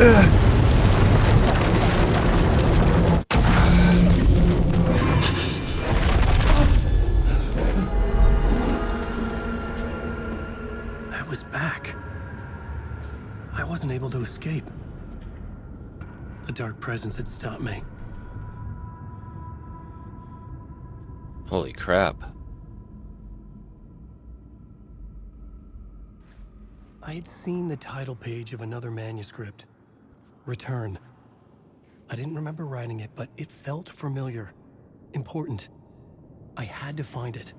I was back. I wasn't able to escape. The dark presence had stopped me. Holy crap. I had seen the title page of another manuscript, Return. I didn't remember writing it, but it felt familiar, important. I had to find it.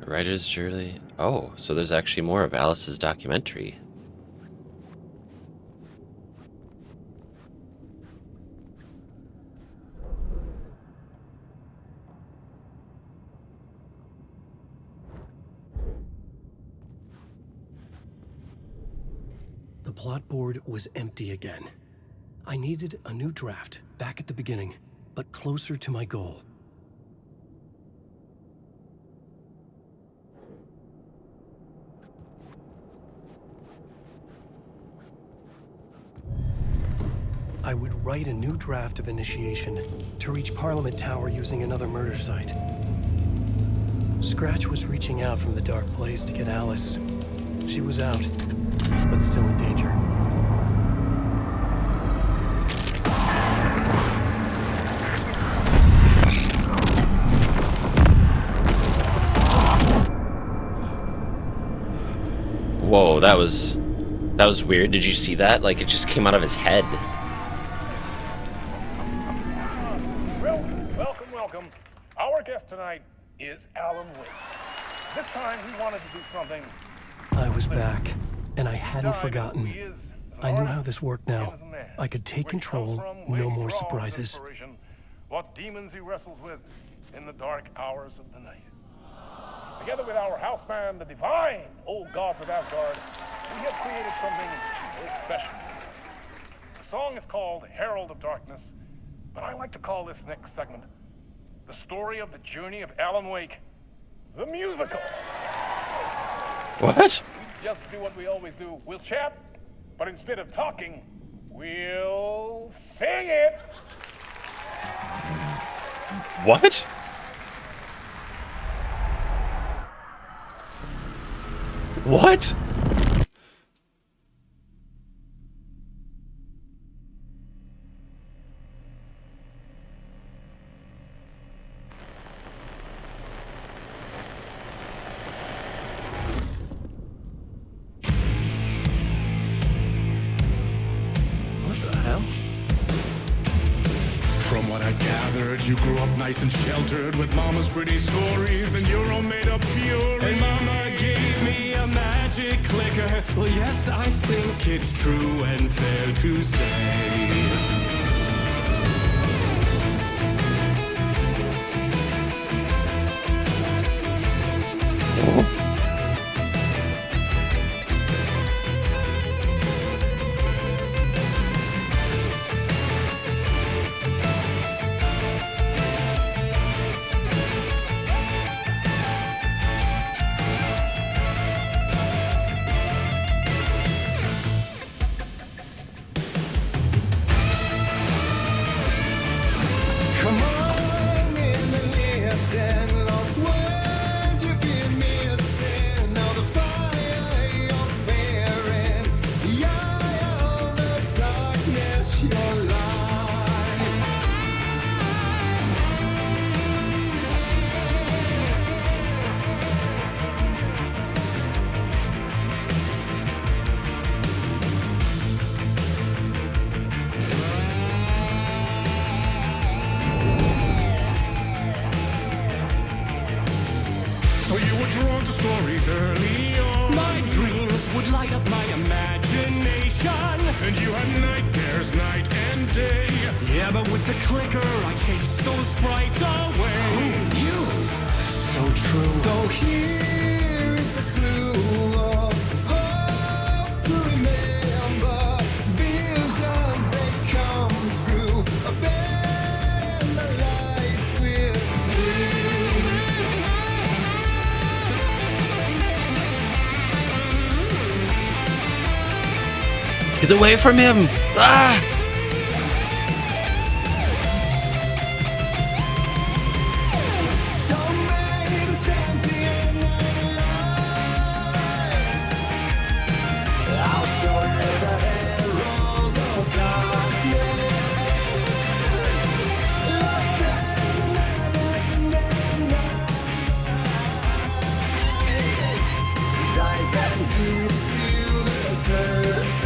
Writer's journey. Oh, so there's actually more of Alice's documentary. The plot board was empty again. I needed a new draft, back at the beginning, but closer to my goal. I would write a new draft of initiation to reach Parliament Tower using another murder site. Scratch was reaching out from the dark place to get Alice. She was out, but still in danger. Whoa, that was weird. Did you see that? Like, it just came out of his head. Welcome. Our guest tonight is Alan Wake. This time he wanted to do something. I was back, and I hadn't forgotten. I knew how this worked now. I could take control, no more surprises. What demons he wrestles with in the dark hours of the night. Together with our house band, the divine old gods of Asgard, we have created something very special. The song is called Herald of Darkness, but I like to call this next segment the story of the journey of Alan Wake, the musical. What? We just do what we always do. We'll chat, but instead of talking, we'll sing it. What? What? What the hell? From what I've gathered, you grew up nice and sheltered with mama's pretty stories and your own made-up fury. And mama gave me a magic clicker. Well, yes, I think it's true and fair to say. Come on in and listen, lost words you've been missing. Now the fire you're bearing, the eye of the darkness, your light. So you were drawn to stories early on. My dreams would light up my imagination. And you had nightmares night and day. Yeah, but with the clicker, I chased those frights away. Who knew? So true. So here is a clue of hope to remember. Visions, they come true. Bend the light switch. moved away from him. Ah! So made a champion of light. I'll show you the herald of darkness. Lost in the never-ending night. Dive and deep to the surface.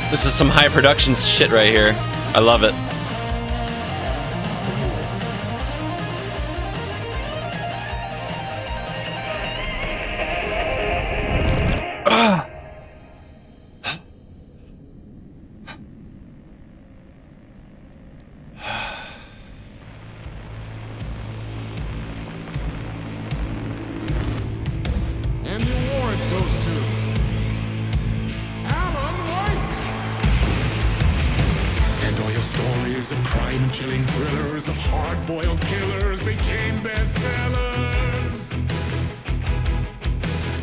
This is some high production shit right here. I love it. Ah! And the award goes to Alan White. And all your stories of crime and chilling thrillers of hard-boiled killers became bestsellers.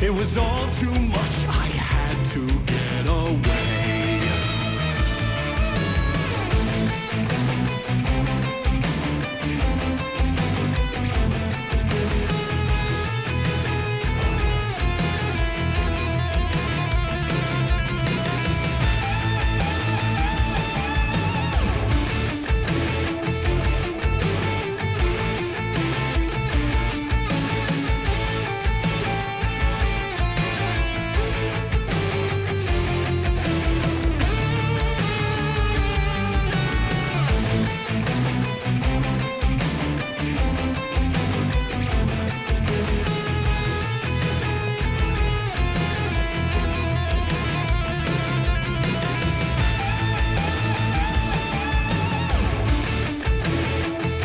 It was all too much, I had to get away.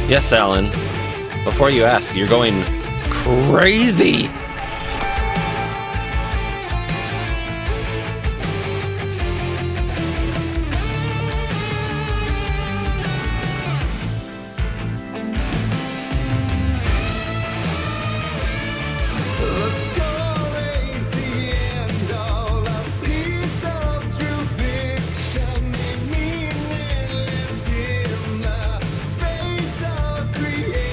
Yes, Alan. Before you ask, you're going crazy. The story's the end, all a piece of true fiction, made meaningless in the face of creation.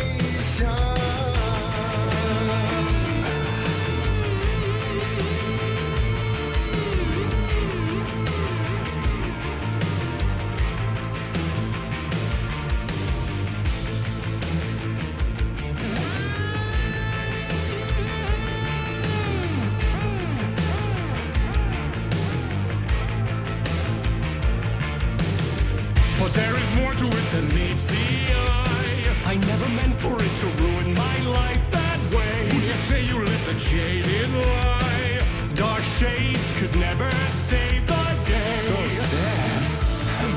But there is more to it than meets the eye. I never meant for it to ruin my life that way. Would you say you let the jaded lie? Dark shades could never save the day. So sad,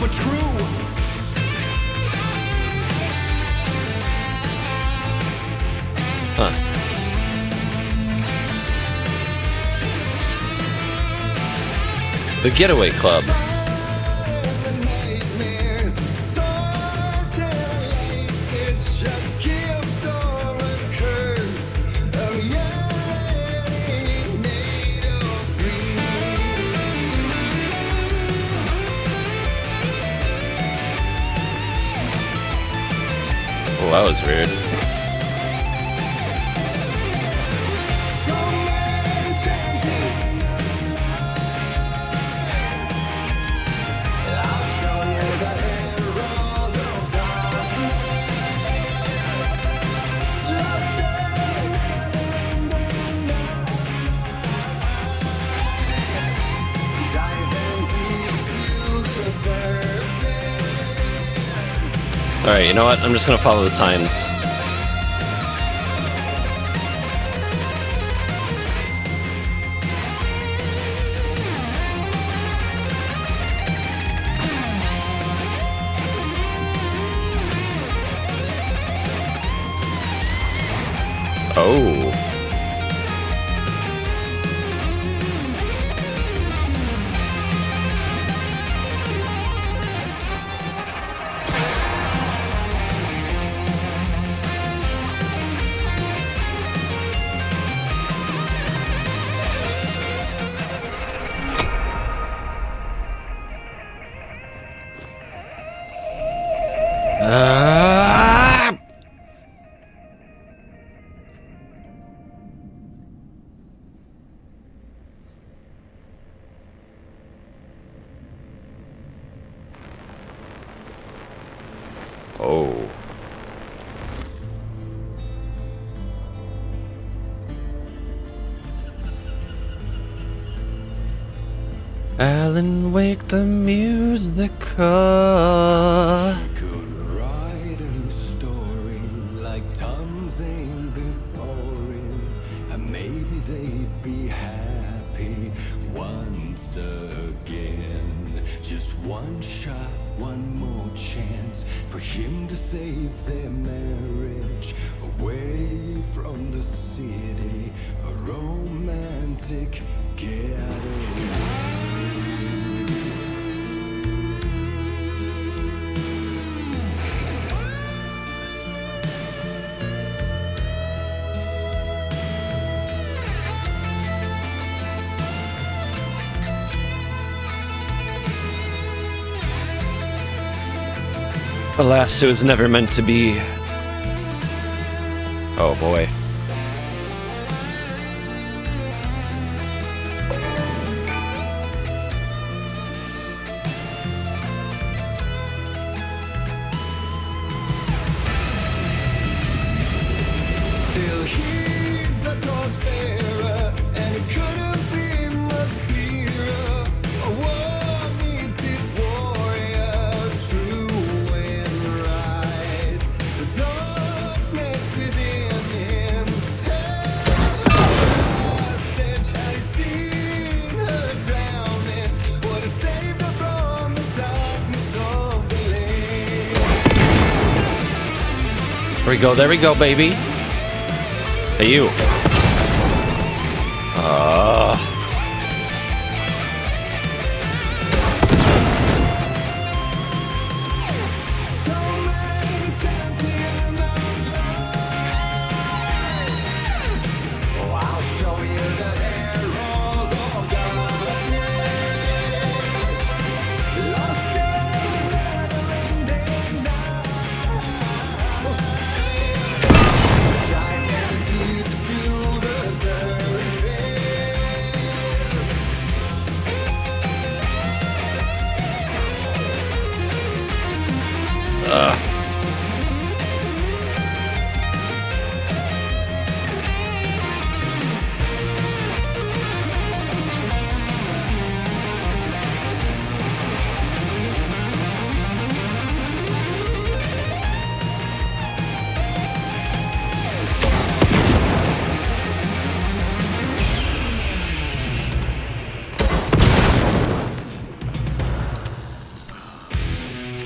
but true. Huh. The Getaway Club. The nightmares, torture life, it's a gift or a curse, a reality made of dreams. Oh, that was weird. So many champions of light. I'll show you the herald of darkness. Lost in the never-ending night. Diving deep to the surface. All right, you know what? I'm just gonna follow the signs. Oh. Oh. Alan Wake the music Could write a new story like Tom Zane before him, and maybe they'd be happy once again. Just one shot, one more chance for him to save their marriage away from the city, a romantic getaway. Alas, it was never meant to be. Oh boy. Still he's a torchbearer, and it couldn't be much clearer. A war needs its warrior, true and right. The darkness within him held hostage. Had he seen her drowning, would have saved her from the darkness of the lake. There we go, baby. Hey, you. So many champions of light. Oh, I'll show you the herald of darkness. Lost in the never-ending night. Diving deep to the surface.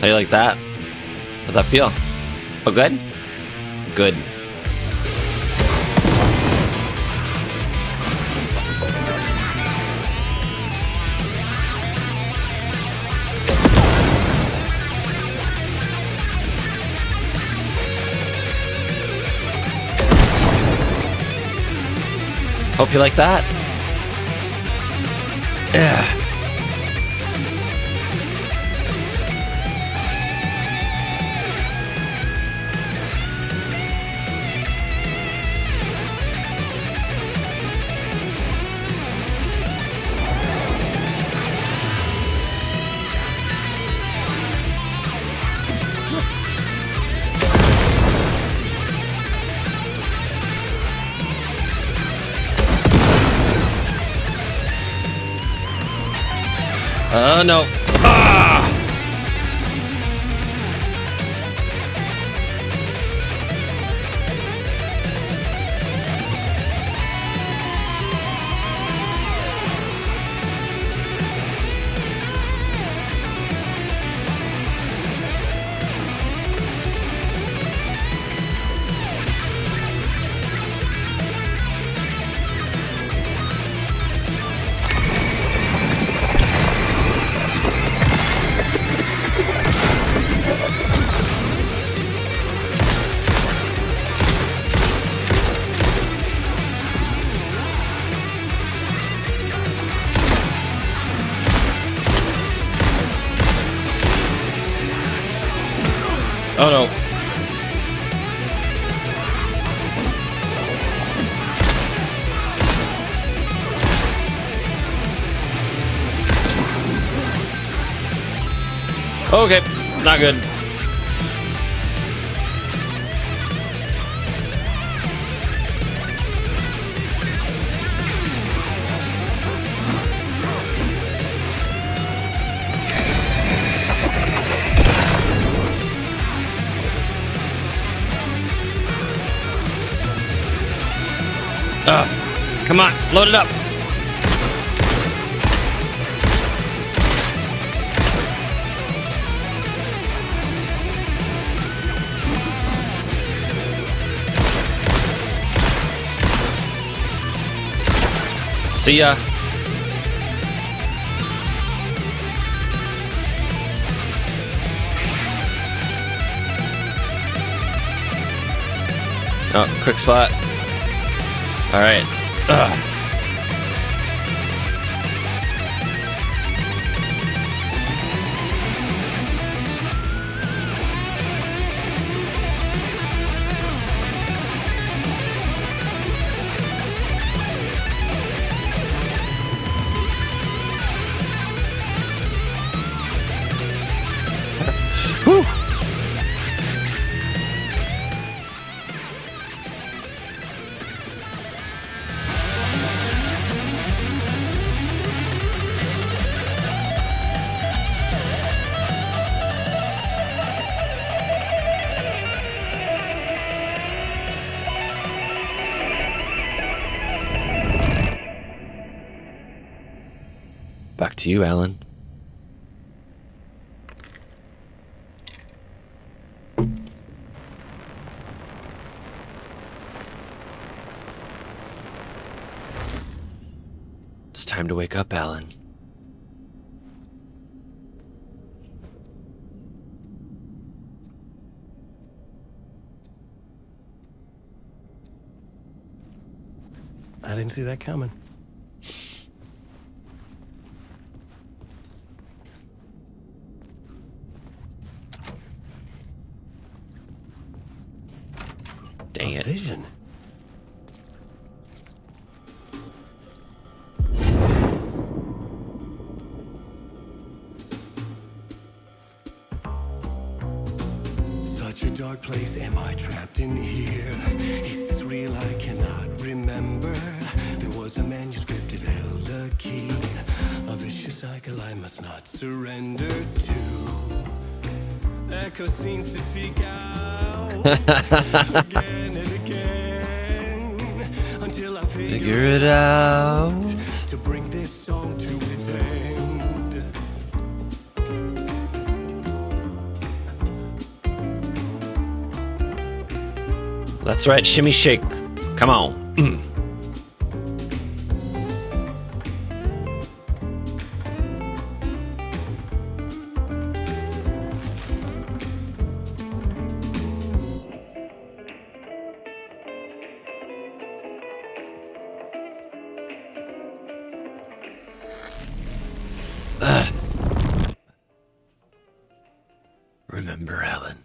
How you like that? How's that feel? Oh, good? Good. Hope you like that. Yeah. Oh no. Ah! Oh no. Okay, not good. Come on, load it up. See ya. Oh, quick slot. All right. Ugh. Whew. Back to you, Alan. It's time to wake up, Alan. I didn't see that coming. Dang it. Vision. Such a dark place, am I trapped in here? Is this real? I cannot remember. There was a manuscript, it held a key. A vicious cycle I must not surrender to. Echo scenes to seek out again and again until I Figure it out. to bring this song to its end. That's right, shimmy shake. Come on. Remember, Alan.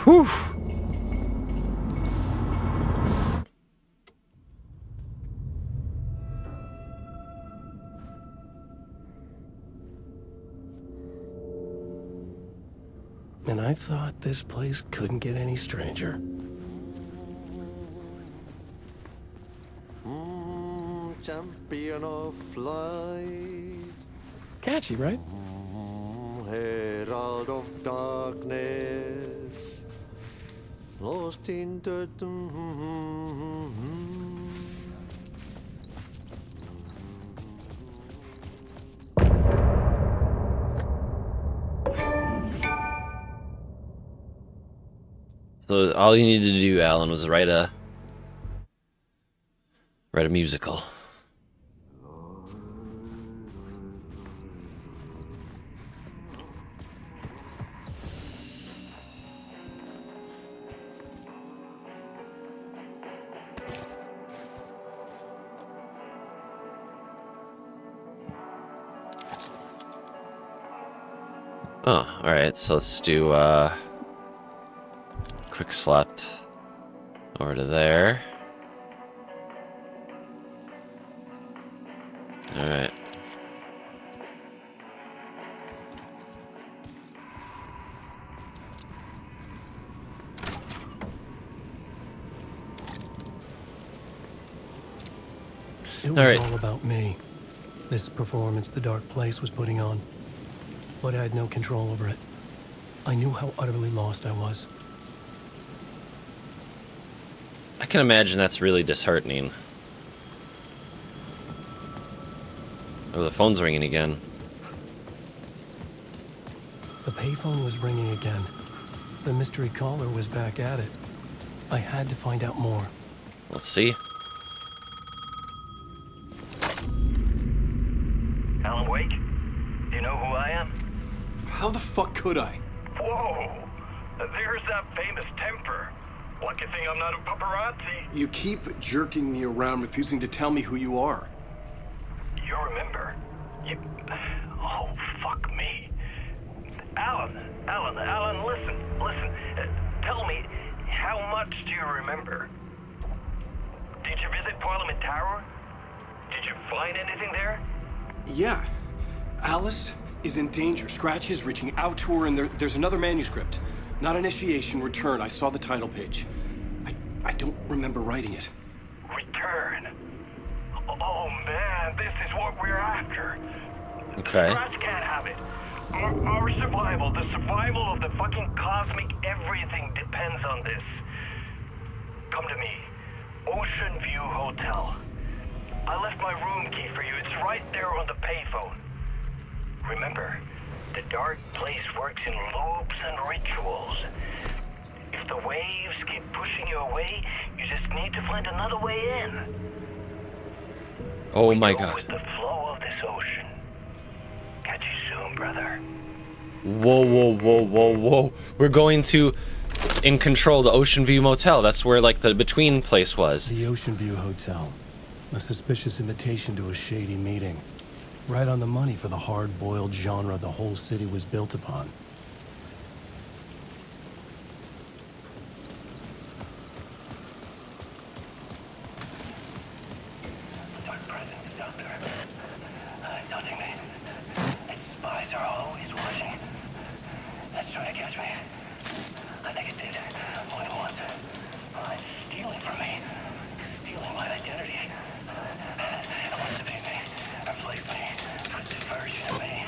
Whew. And I thought this place couldn't get any stranger. Champion of light, Catchy, right? herald of darkness, lost in the So all you needed to do, Alan, was write a musical. Oh, alright, so let's do quick slot over to there. Alright. It was all about me. This performance the dark place was putting on. But I had no control over it. I knew how utterly lost I was. I can imagine that's really disheartening. Oh, the phone's ringing again. The payphone was ringing again. The mystery caller was back at it. I had to find out more. Let's see. Alan Wake? Do you know who I am? How the fuck could I? Whoa! There's that famous temper. Lucky thing I'm not a paparazzi. You keep jerking me around, refusing to tell me who you are. You remember? You... Oh, fuck me. Alan, listen. Tell me, how much do you remember? Did you visit Parliament Tower? Did you find anything there? Yeah. Alice is in danger. Scratch is reaching out to her, and there's another manuscript. Not initiation, return. I saw the title page. I don't remember writing it. Return. Oh man, this is what we're after. Okay. Scratch can't have it. Our survival, the survival of the fucking cosmic everything depends on this. Come to me. Oceanview Hotel. I left my room key for you. It's right there on the payphone. Remember, the dark place works in loops and rituals. If the waves keep pushing you away, you just need to find another way in. Oh my Go god. with the flow of this ocean. Catch you soon, brother. Whoa. We're going to In Control, the Oceanview Motel. That's where, like, the between place was. The Oceanview Hotel. A suspicious invitation to a shady meeting. Right on the money for the hard-boiled genre the whole city was built upon. The dark presence is out there. It's hunting me. Its spies are always watching. It's trying to catch me. I think it did more than once. It's stealing from me. Stealing my identity. It wants to be me. Replace me. Twisted version of me.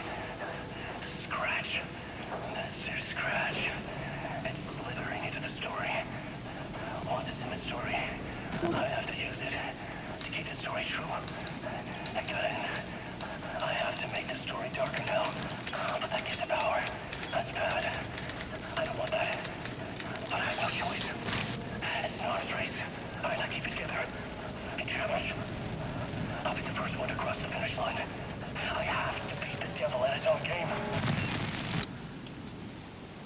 Scratch. Mr. Scratch. It's slithering into the story. Once it's in the story, I have to use it to keep the story true. I got in. I have to make the story darker now. But that gives it power. That's bad. I don't want that. But I have no choice. It's an arms race. I might not keep it together. Damage. I'll be the first one to cross the finish line. I have to beat the devil at his own game.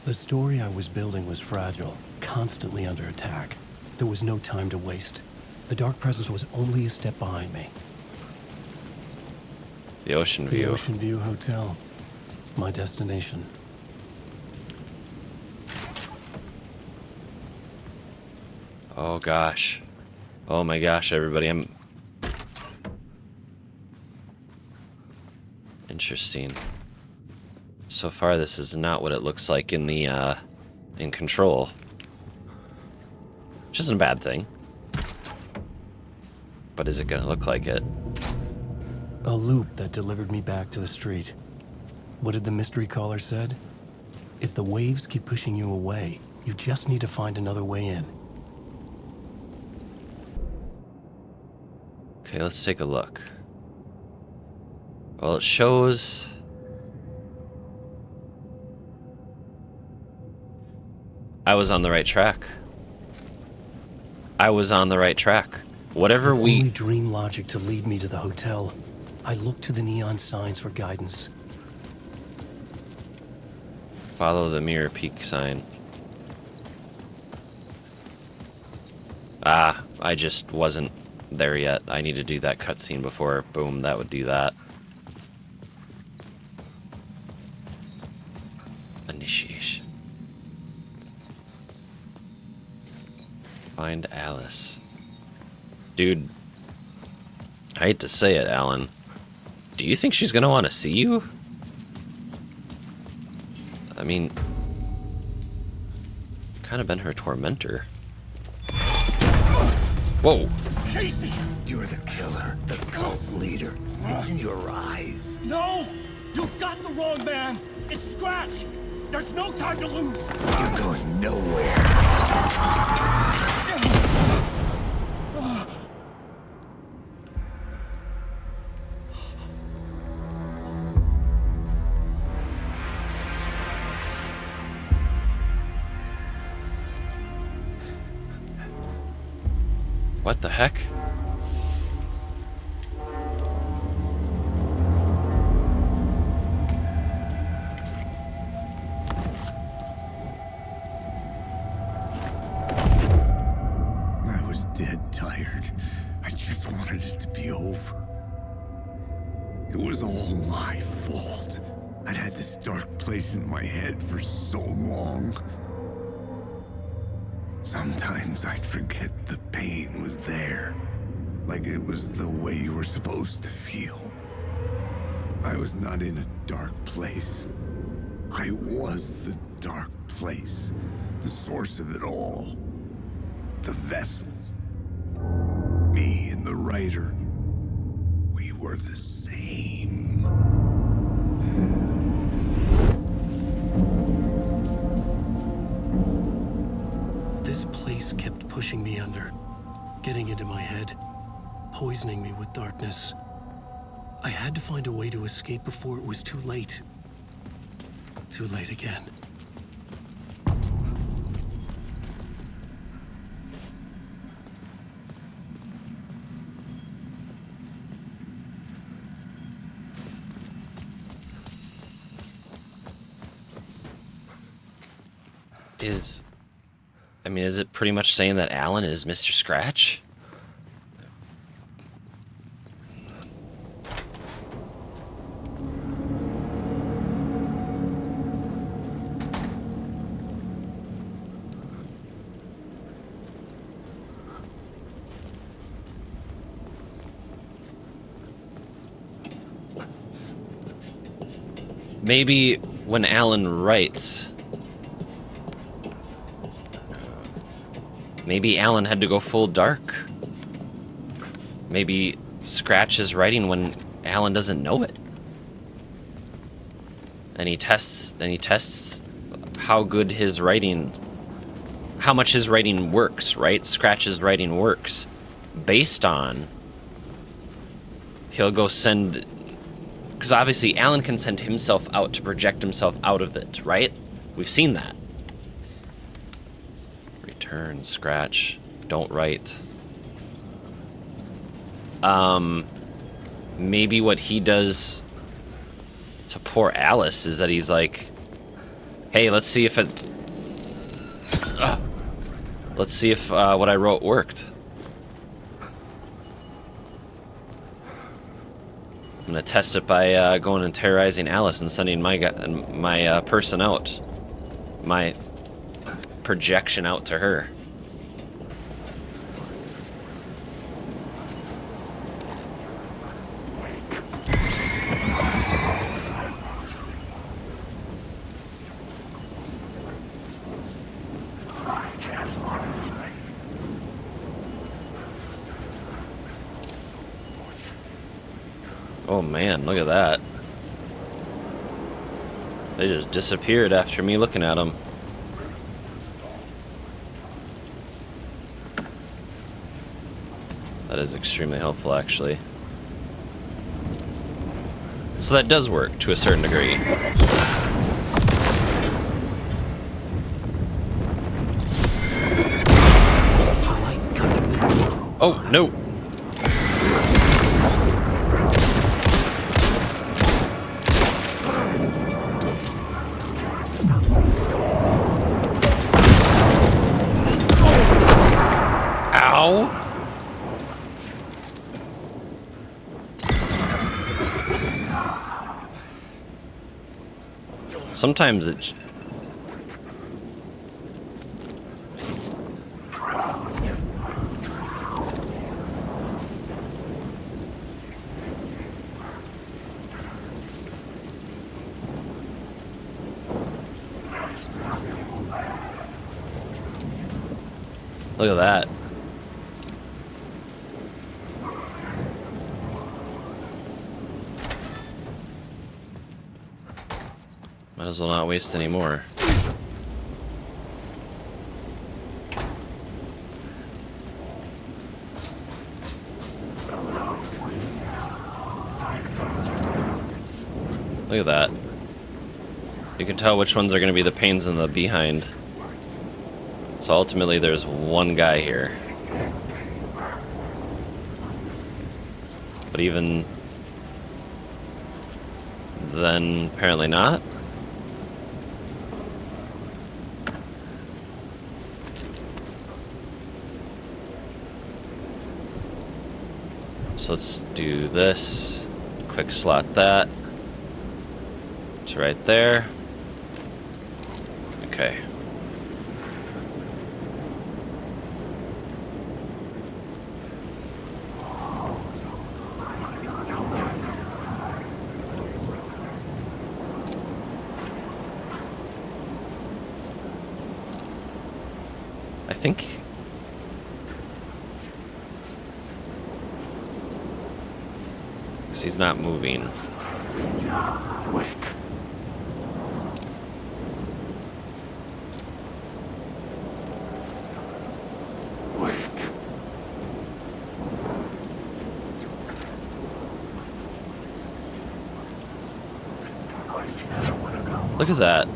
The story I was building was fragile, constantly under attack. There was no time to waste. The dark presence was only a step behind me. The Oceanview. The Oceanview Hotel. My destination. Oh gosh. Oh my gosh, everybody. Interesting. So far, this is not what it looks like in the in control. Which isn't a bad thing. But is it gonna look like it? A loop that delivered me back to the street. What did the mystery caller said? If the waves keep pushing you away, you just need to find another way in. Okay, let's take a look. Well, it shows... I was on the right track. I was on the right track. Whatever With we... only dream logic to lead me to the hotel, I looked to the neon signs for guidance. Follow the mirror peak sign. Ah, I just wasn't there yet. I need to do that cutscene before, boom, that would do that. Initiation. Find Alice. Dude, I hate to say it, Alan. Do you think she's gonna want to see you? I mean, kind of been her tormentor. Whoa. Casey! You're the killer, the cult leader. It's in your eyes. No! You've got the wrong man! It's Scratch! There's no time to lose! You're going nowhere. What the heck? I was dead tired. I just wanted it to be over. It was all my fault. I'd had this dark place in my head for so long. Sometimes I'd forget the pain was there. Like it was the way you were supposed to feel. I was not in a dark place. I was the dark place. The source of it all. The vessel. Me and the writer. We were the same. This place kept pushing me under, getting into my head, poisoning me with darkness. I had to find a way to escape before it was too late. Too late again. Is it pretty much saying that Alan is Mr. Scratch? Maybe when Alan writes... Maybe Alan had to go full dark. Maybe Scratch is writing when Alan doesn't know it. And he tests how good his writing, how much his writing works, right? Scratch's writing works based on, he'll go send, because obviously Alan can send himself out to project himself out of it, right? We've seen that. Return, Scratch, don't write. Maybe what he does to poor Alice is that he's like, hey, let's see if what I wrote worked. I'm gonna test it by going and terrorizing Alice and sending my person out, my projection out to her. Oh man, look at that. They just disappeared after me looking at them. That is extremely helpful, actually. So that does work to a certain degree. Oh, no. Ow. Sometimes it's... Look at that. Might as well not waste any more. Look at that. You can tell which ones are going to be the pains in the behind. So ultimately there's one guy here. But even then, apparently not. So let's do this. Quick slot that. It's right there. Okay. I think... because he's not moving. Look at that.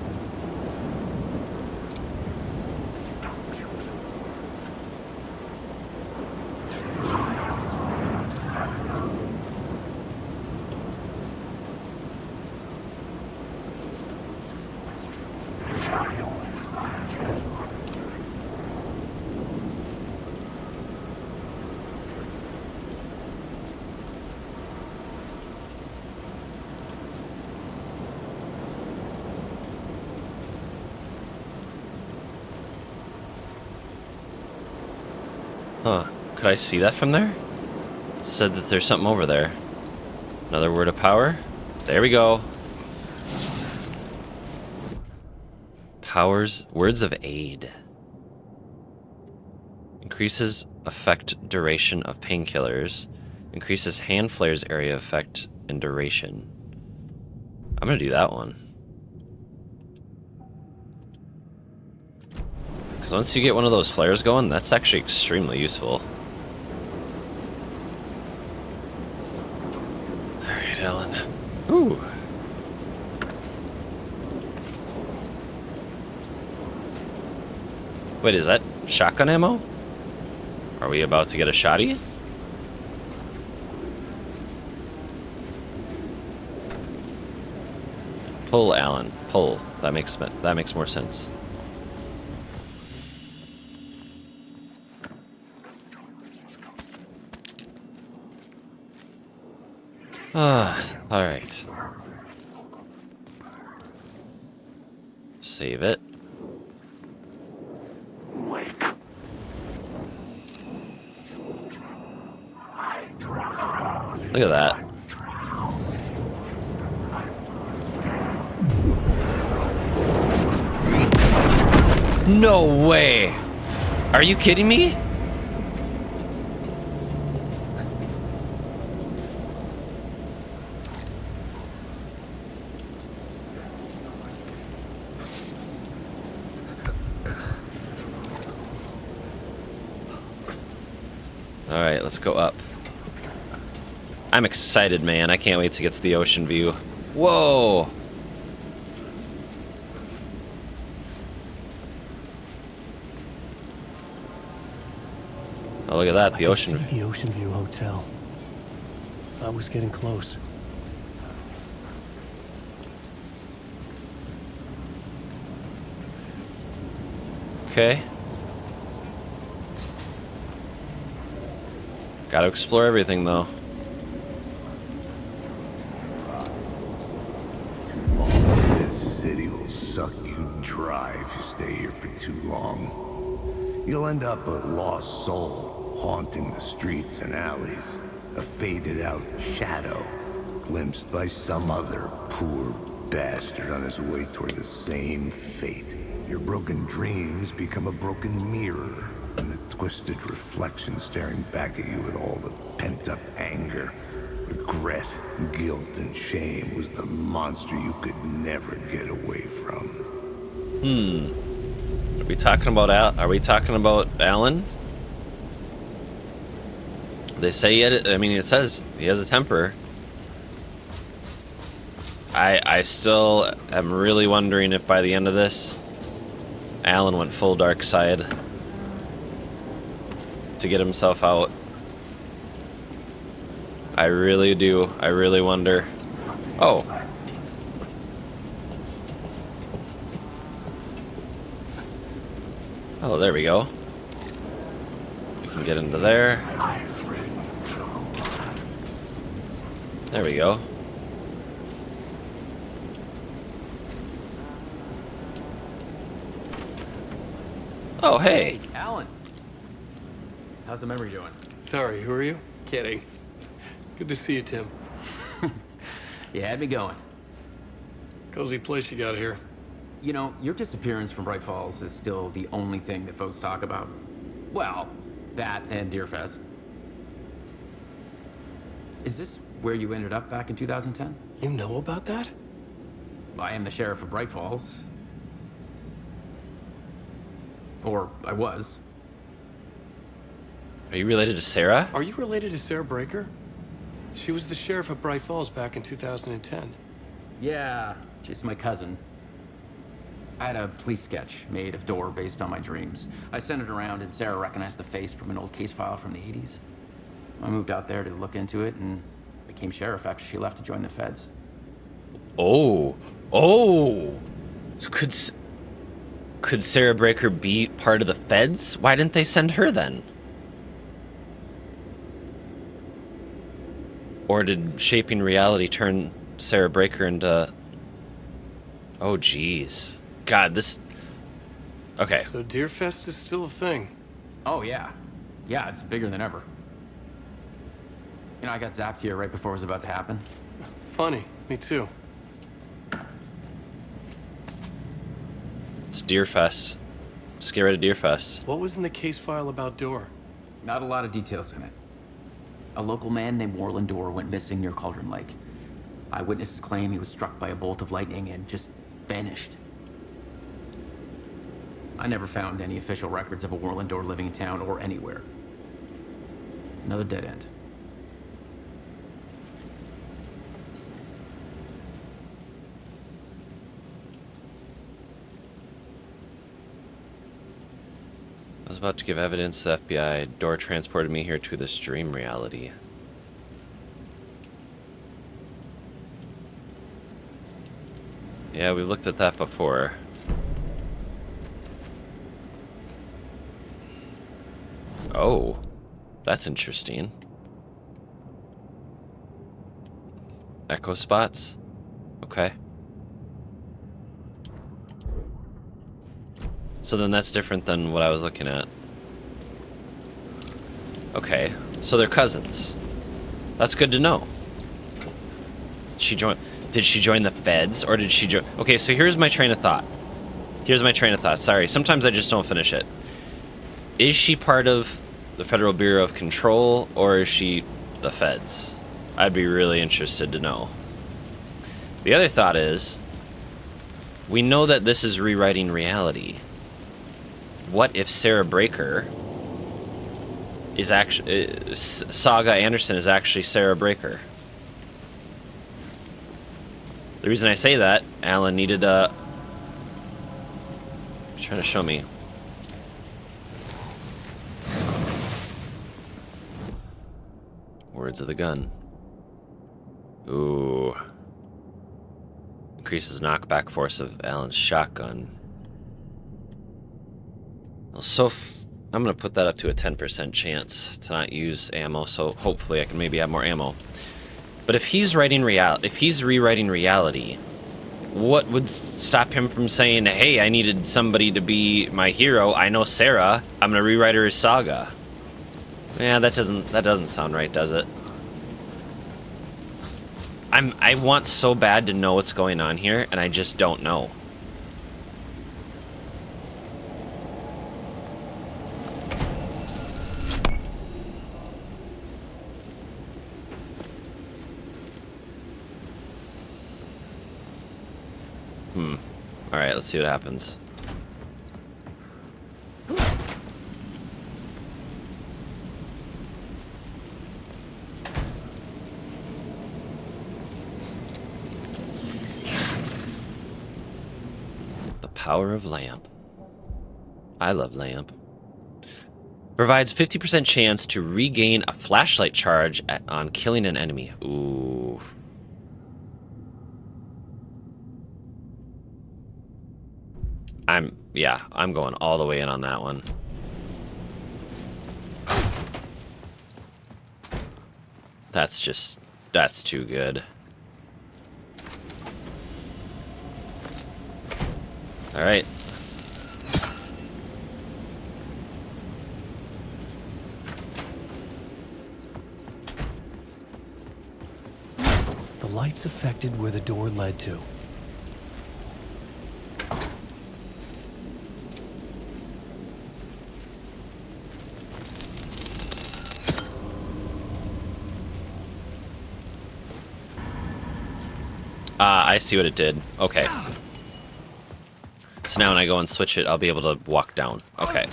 Huh. Could I see that from there? It said that there's something over there. Another word of power. There we go. Powers. Words of aid. Increases effect duration of painkillers. Increases hand flares area effect and duration. I'm gonna do that one. Because once you get one of those flares going, that's actually extremely useful. Alright, Alan. Ooh. Wait, is that shotgun ammo? Are we about to get a shotty? Pull, Alan. Pull. That makes more sense. Alright. Save it. Look at that. No way! Are you kidding me? Alright, let's go up. I'm excited, man. I can't wait to get to the Oceanview. Whoa! Oh, look at that, the I could ocean. see the Oceanview Hotel. I was getting close. Okay. Gotta explore everything, though. This city will suck you dry if you stay here for too long. You'll end up a lost soul, haunting the streets and alleys. A faded-out shadow, glimpsed by some other poor bastard on his way toward the same fate. Your broken dreams become a broken mirror, and the twisted reflection staring back at you with all the pent-up anger, regret, guilt, and shame was the monster you could never get away from. Are we talking about Are we talking about Alan? They say he had, I mean, it says he has a temper. I still am really wondering if by the end of this, Alan went full dark side to get himself out. I really do. I really wonder. Oh. Oh, there we go. We can get into there. There we go. Oh, hey. Alan. How's the memory doing? Sorry, who are you? Kidding. Good to see you, Tim. You had me going. Cozy place you got here. You know, your disappearance from Bright Falls is still the only thing that folks talk about. Well, that and Deerfest. Is this where you ended up back in 2010? You know about that? I am the sheriff of Bright Falls. Or I was. Are you related to Sarah? Are you related to Sarah Breaker? She was the sheriff of Bright Falls back in 2010. Yeah, she's my cousin. I had a police sketch made of Door based on my dreams. I sent it around and Sarah recognized the face from an old case file from the 80s. I moved out there to look into it and became sheriff after she left to join the feds. Oh. So could Sarah Breaker be part of the feds? Why didn't they send her then? Or did Shaping Reality turn Sarah Breaker into... Oh, jeez. God, this... Okay. So Deerfest is still a thing. Oh, yeah. Yeah, it's bigger than ever. You know, I got zapped here right before it was about to happen. Funny, me too. It's Deerfest. Just get rid of Deerfest. What was in the case file about Door? Not a lot of details in it. A local man named Warland Door went missing near Cauldron Lake. Eyewitnesses claim he was struck by a bolt of lightning and just vanished. I never found any official records of a Warland Door living in town or anywhere. Another dead end. I was about to give evidence to the FBI. Door transported me here to this dream reality. Yeah, we looked at that before. Oh, that's interesting. Echo spots? Okay. So then that's different than what I was looking at. Okay, so they're cousins. That's good to know. Did she join the feds, or did she join... Okay, so here's my train of thought. Sorry, sometimes I just don't finish it. Is she part of the Federal Bureau of Control, or is she the feds? I'd be really interested to know. The other thought is, we know that this is rewriting reality. What if Sarah Breaker is actually Saga Anderson is actually Sarah Breaker. The reason I say that, Alan needed he's trying to show me. Words of the gun. Ooh. Increases knockback force of Alan's shotgun. So I'm going to put that up to a 10% chance to not use ammo, so hopefully I can maybe have more ammo. But if he's rewriting reality, what would stop him from saying, hey, I needed somebody to be my hero. I know Sarah. I'm going to rewrite her as Saga. Yeah, that doesn't sound right, does it? I want so bad to know what's going on here, and I just don't know. Alright, let's see what happens. The power of lamp. I love lamp. Provides 50% chance to regain a flashlight charge on killing an enemy. Ooh. I'm going all the way in on that one. That's too good. All right. The lights affected where the door led to. I see what it did. Okay. So now when I go and switch it, I'll be able to walk down. Okay.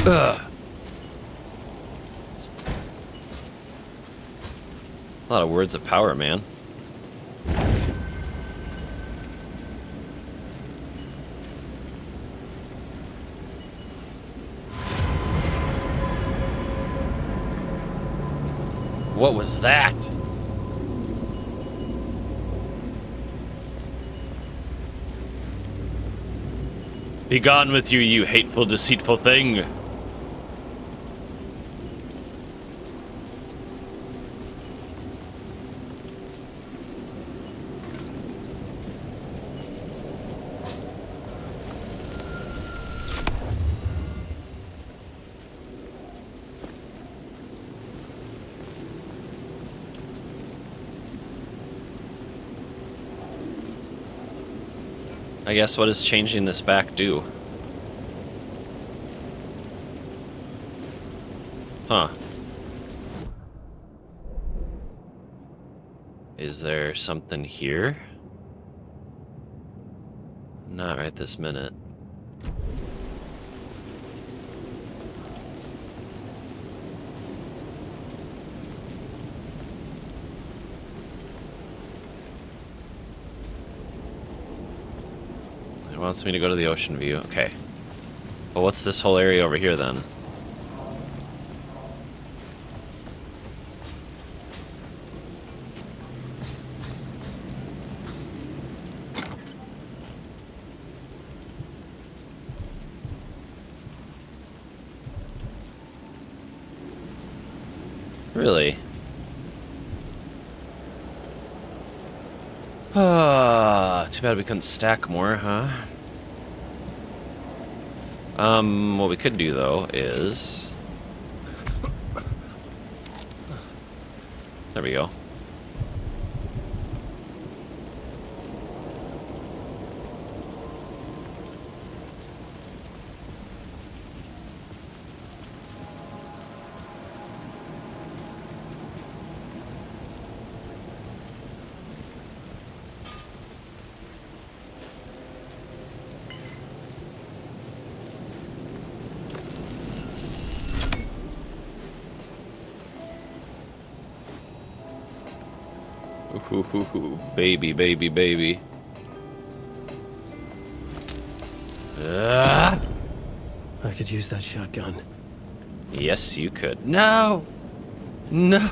Ugh. A lot of words of power, man. What was that? Begone with you, you hateful, deceitful thing. I guess what does changing this back do? Huh. Is there something here? Not right this minute. It wants me to go to the Oceanview. Okay. Well, what's this whole area over here then? Really? Too bad we couldn't stack more, huh? What we could do, though, is... There we go. Ooh, baby, baby, baby. I could use that shotgun. Yes, you could. No! No!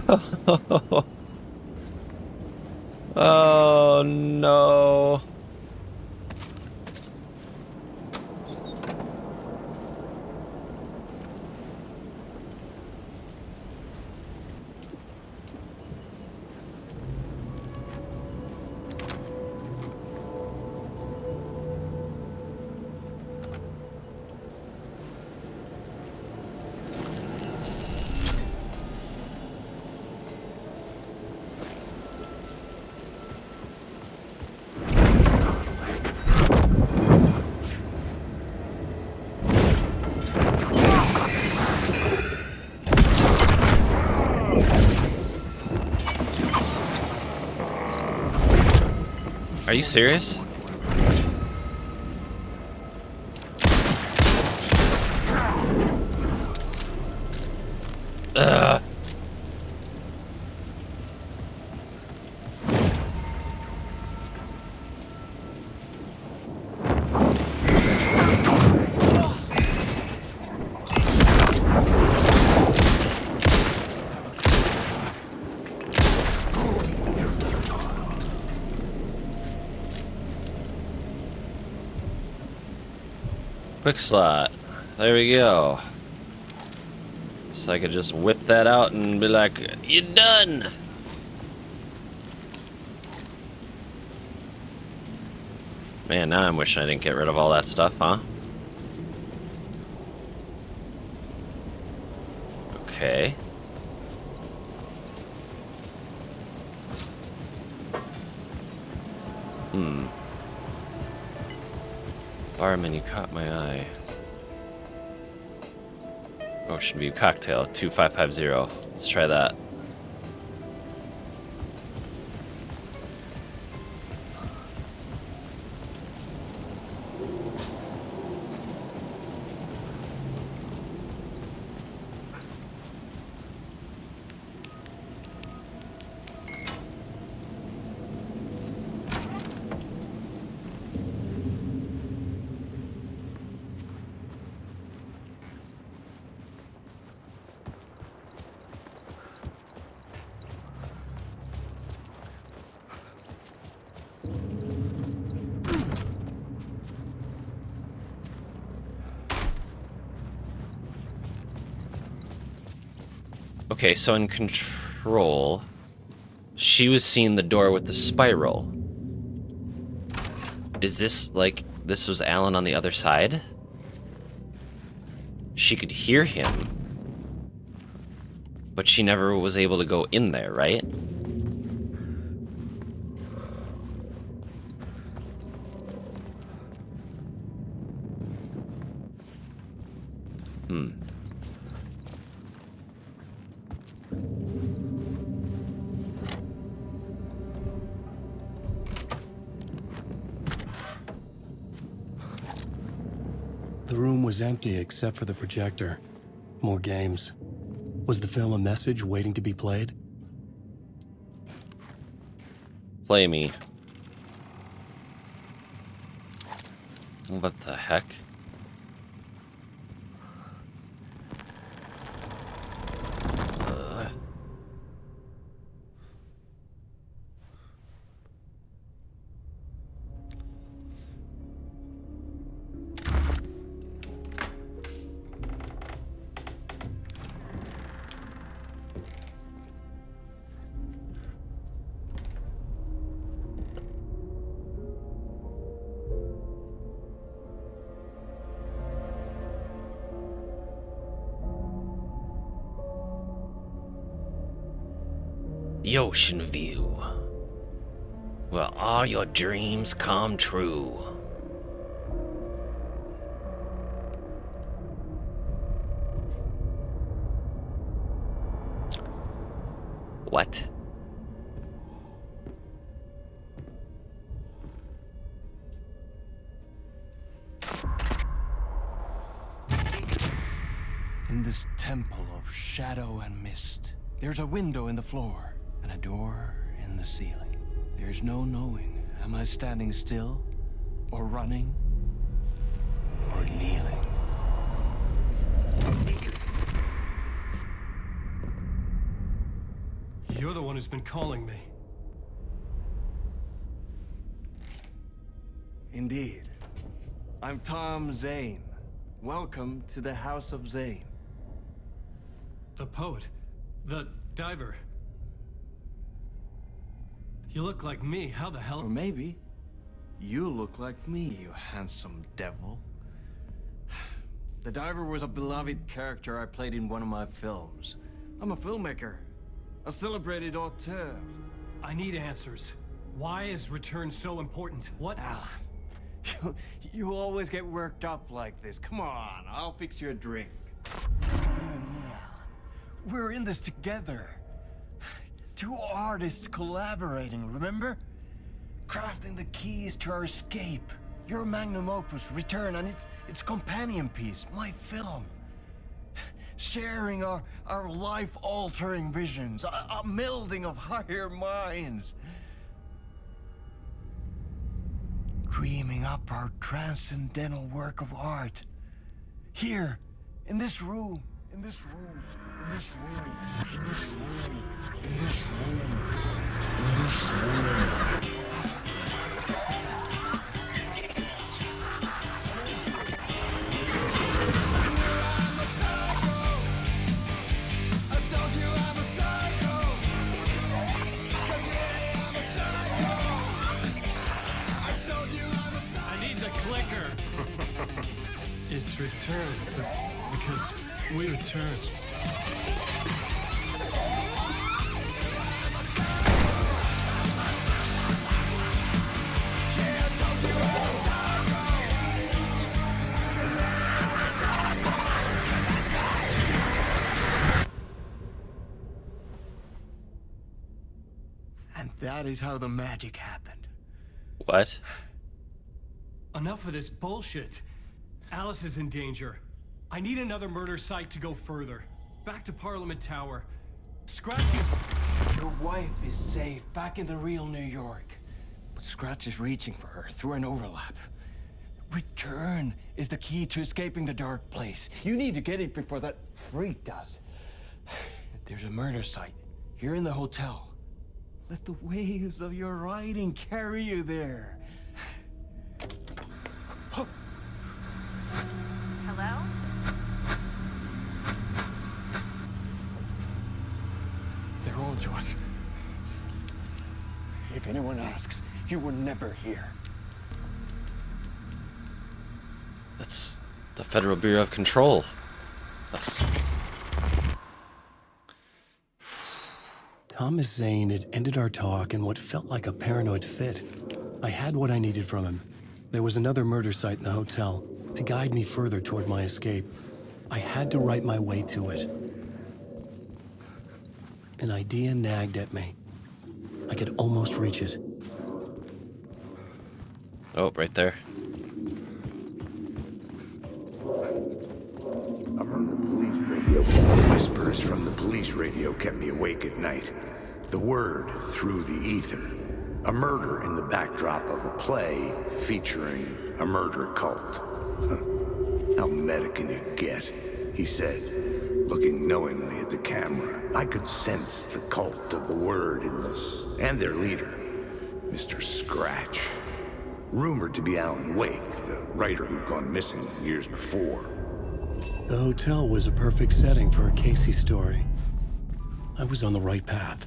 Oh, no. Are you serious? Ugh. Quick slot. There we go. So I could just whip that out and be like, "You're done." Man, now I'm wishing I didn't get rid of all that stuff, huh? Okay. Bar menu caught my eye. Oceanview cocktail 2550. Let's try that. Okay, so in Control, she was seeing the door with the spiral. Is this like this was Alan on the other side? She could hear him, but she never was able to go in there, right? The room was empty except for the projector. More games. Was the film a message waiting to be played? Play me. What the heck? The Oceanview, where all your dreams come true. What? In this temple of shadow and mist, there's a window in the floor and a door in the ceiling. There's no knowing. Am I standing still? Or running? Or kneeling? You're the one who's been calling me. Indeed. I'm Tom Zane. Welcome to the House of Zane. The poet. The diver. You look like me. How the hell? Or maybe you look like me, you handsome devil. The diver was a beloved character I played in one of my films. I'm a filmmaker, a celebrated auteur. I need answers. Why is Return so important? What? Alan, you always get worked up like this. Come on, I'll fix you a drink. We're in this together. Two artists collaborating, remember? Crafting the keys to our escape. Your magnum opus, Return, and its companion piece, my film. Sharing our life-altering visions, a melding of higher minds. Dreaming up our transcendental work of art. Here, in this room, in this room, in this room, in this room, in this room, in this room. It's Return, because we return. And that is how the magic happened. What? Enough of this bullshit. Alice is in danger. I need another murder site to go further. Back to Parliament Tower. Scratch is... Your wife is safe, back in the real New York. But Scratch is reaching for her through an overlap. Return is the key to escaping the dark place. You need to get it before that freak does. There's a murder site here in the hotel. Let the waves of your writing carry you there. Hello? They're all yours. If anyone asks, you were never here. That's the Federal Bureau of Control. That's... Thomas Zane had ended our talk in what felt like a paranoid fit. I had what I needed from him. There was another murder site in the hotel to guide me further toward my escape. I had to write my way to it. An idea nagged at me. I could almost reach it. Oh, right there. Whispers from the police radio kept me awake at night. The word through the ether. A murder in the backdrop of a play featuring a murder cult. How meta can you get? He said, looking knowingly at the camera. I could sense the cult of the word in this, and their leader, Mr. Scratch. Rumored to be Alan Wake, the writer who'd gone missing years before. The hotel was a perfect setting for a Casey story. I was on the right path.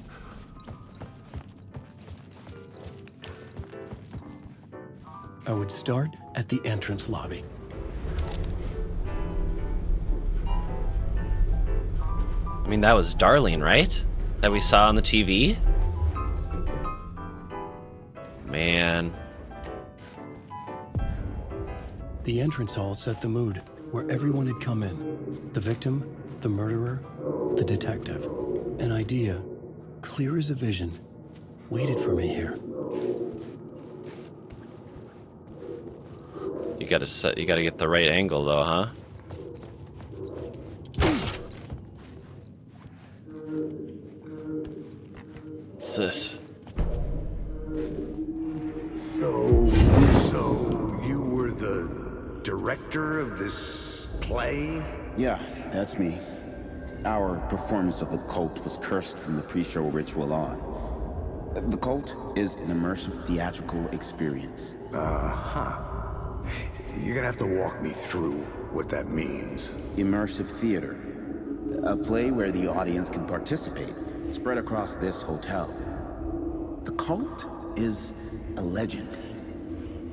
I would start at the entrance lobby. I mean, that was Darlene, right? That we saw on the TV? Man. The entrance hall set the mood, where everyone had come in. The victim, the murderer, the detective. An idea, clear as a vision, waited for me here. You gotta get the right angle though, huh? What's this? So you were the director of this play? Yeah, that's me. Our performance of The Cult was cursed from the pre-show ritual on. The Cult is an immersive theatrical experience. Uh-huh. You're gonna have to walk me through what that means. Immersive theater. A play where the audience can participate, spread across this hotel. The Cult is a legend.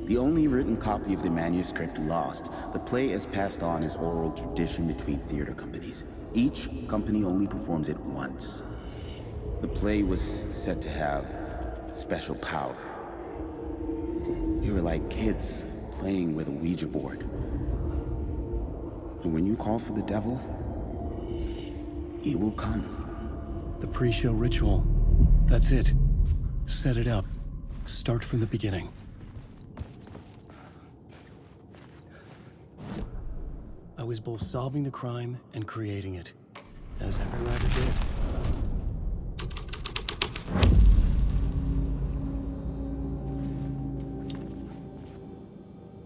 The only written copy of the manuscript lost, the play is passed on as oral tradition between theater companies. Each company only performs it once. The play was said to have special power. We were like kids playing with a Ouija board. And when you call for the devil, he will come. The pre-show ritual. That's it. Set it up. Start from the beginning. I was both solving the crime and creating it, as every writer did.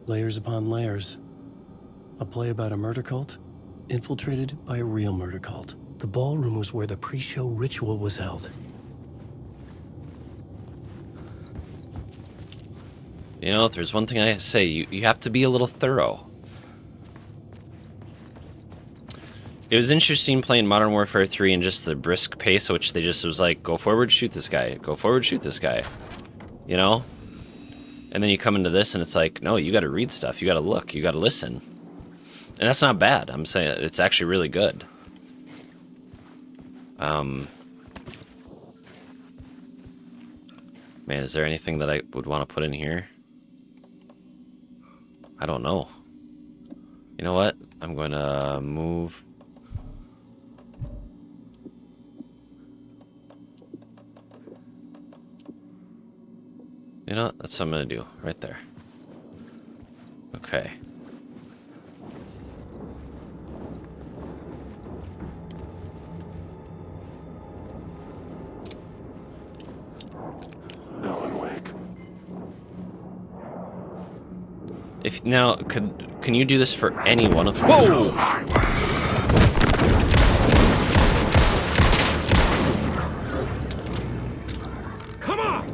Layers upon layers. A play about a murder cult, infiltrated by a real murder cult. The ballroom was where the pre-show ritual was held. You know, if there's one thing I say, you have to be a little thorough. It was interesting playing Modern Warfare 3 and just the brisk pace at which they just was like, go forward, shoot this guy. Go forward, shoot this guy. You know? And then you come into this and it's like, no, you gotta read stuff. You gotta look. You gotta listen. And that's not bad. I'm saying it's actually really good. Man, is there anything that I would want to put in here? I don't know. You know what? I'm going to move... You know what? That's what I'm going to do. Right there. Okay. If now, can you do this for anyone? Whoa! Come on!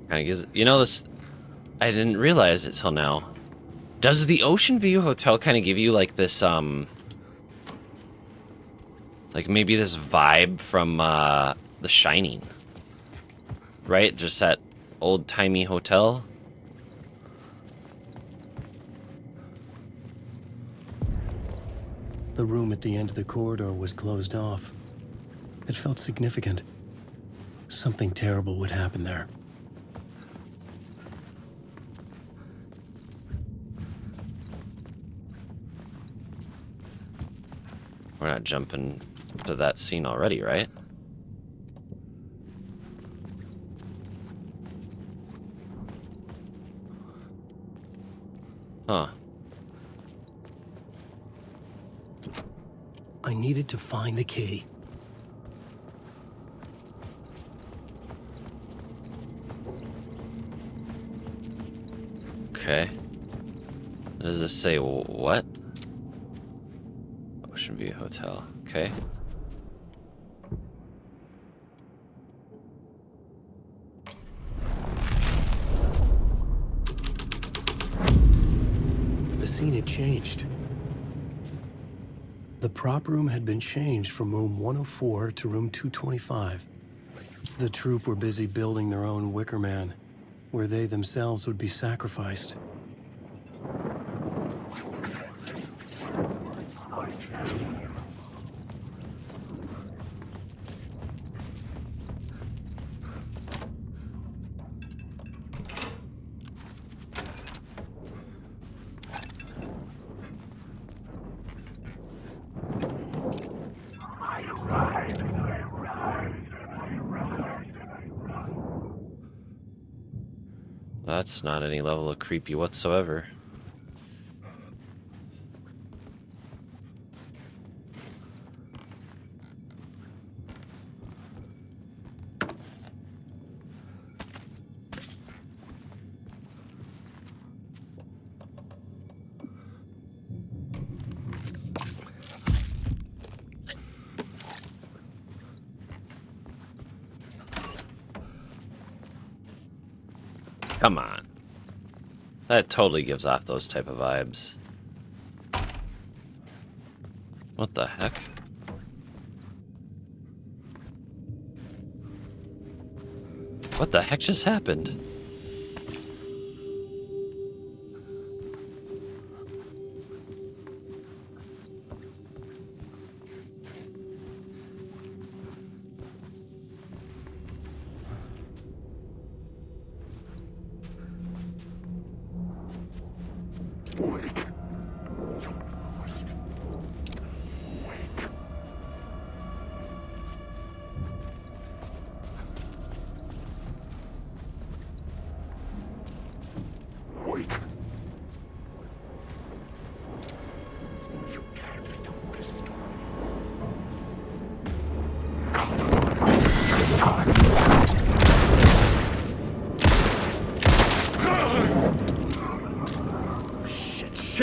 Kind of gives, you know, this, I didn't realize it till now. Does the Oceanview Hotel kind of give you like this, like maybe this vibe from The Shining, right? Just that old-timey hotel. The room at the end of the corridor was closed off. It felt significant. Something terrible would happen there. We're not jumping to that scene already, right? Huh. I needed to find the key. Okay. Does this say what? Oceanview Hotel. Okay. The scene had changed. The prop room had been changed from room 104 to room 225. The troupe were busy building their own Wicker Man, where they themselves would be sacrificed. That's not any level of creepy whatsoever. Come on. That totally gives off those type of vibes. What the heck? What the heck just happened?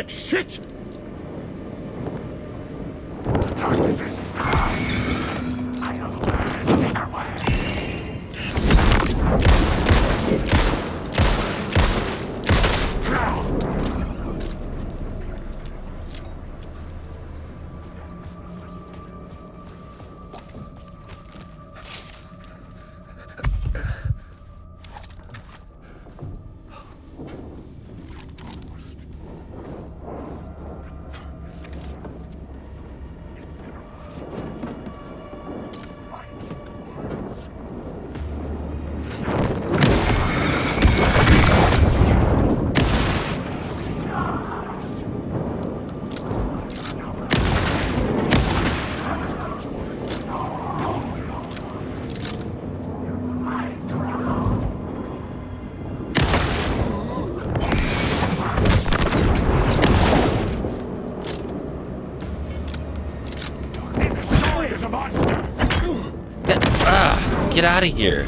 Shit! Get out of here.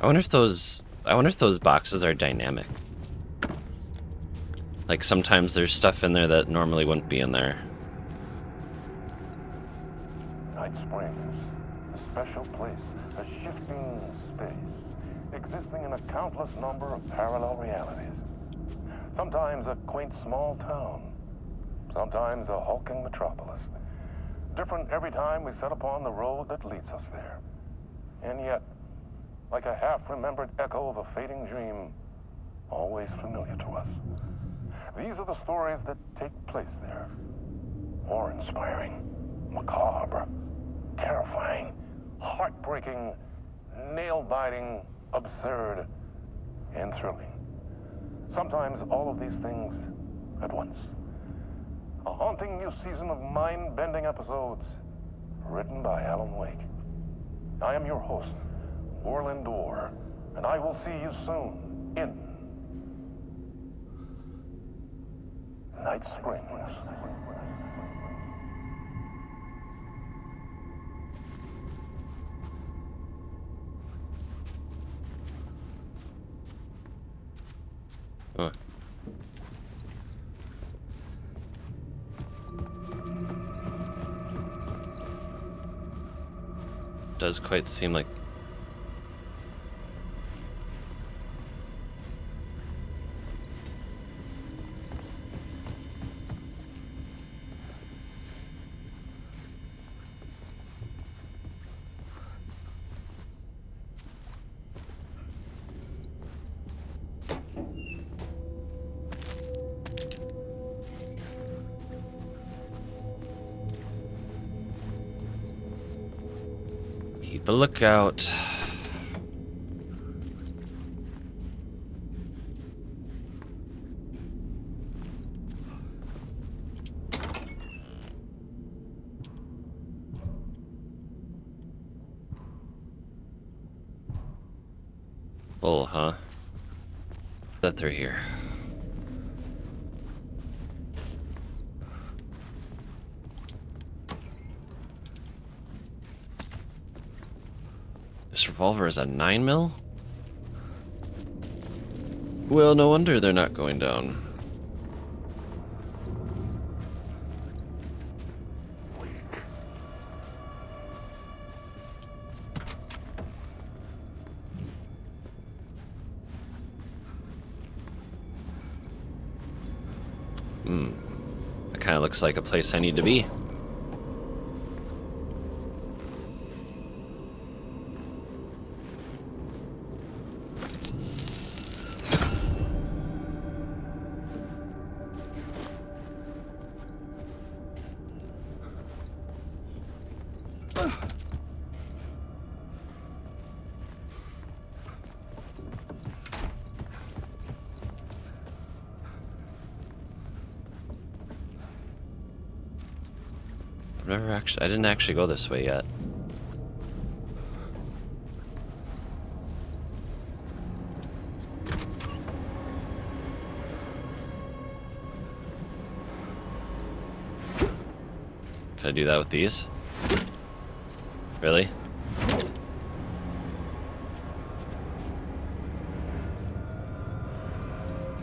I wonder if those boxes are dynamic. Like sometimes there's stuff in there that normally wouldn't be in there. Night Springs, a special place, a shifting space, existing in a countless number of parallel realities. Sometimes a quaint small town, sometimes a hulking metropolis. Different every time we set upon the road that leads us there. And yet, like a half-remembered echo of a fading dream, always familiar to us. These are the stories that take place there. Awe-inspiring, macabre, terrifying, heartbreaking, nail-biting, absurd, and thrilling. Sometimes all of these things at once. A haunting new season of mind-bending episodes written by Alan Wake. I am your host, Orland Orr, and I will see you soon in Night Springs. Huh. Does quite seem like Keep a lookout. Full, huh? That they're here. This revolver is a 9mm? Well, no wonder they're not going down. That kind of looks like a place I need to be. I didn't actually go this way yet. Can I do that with these? Really?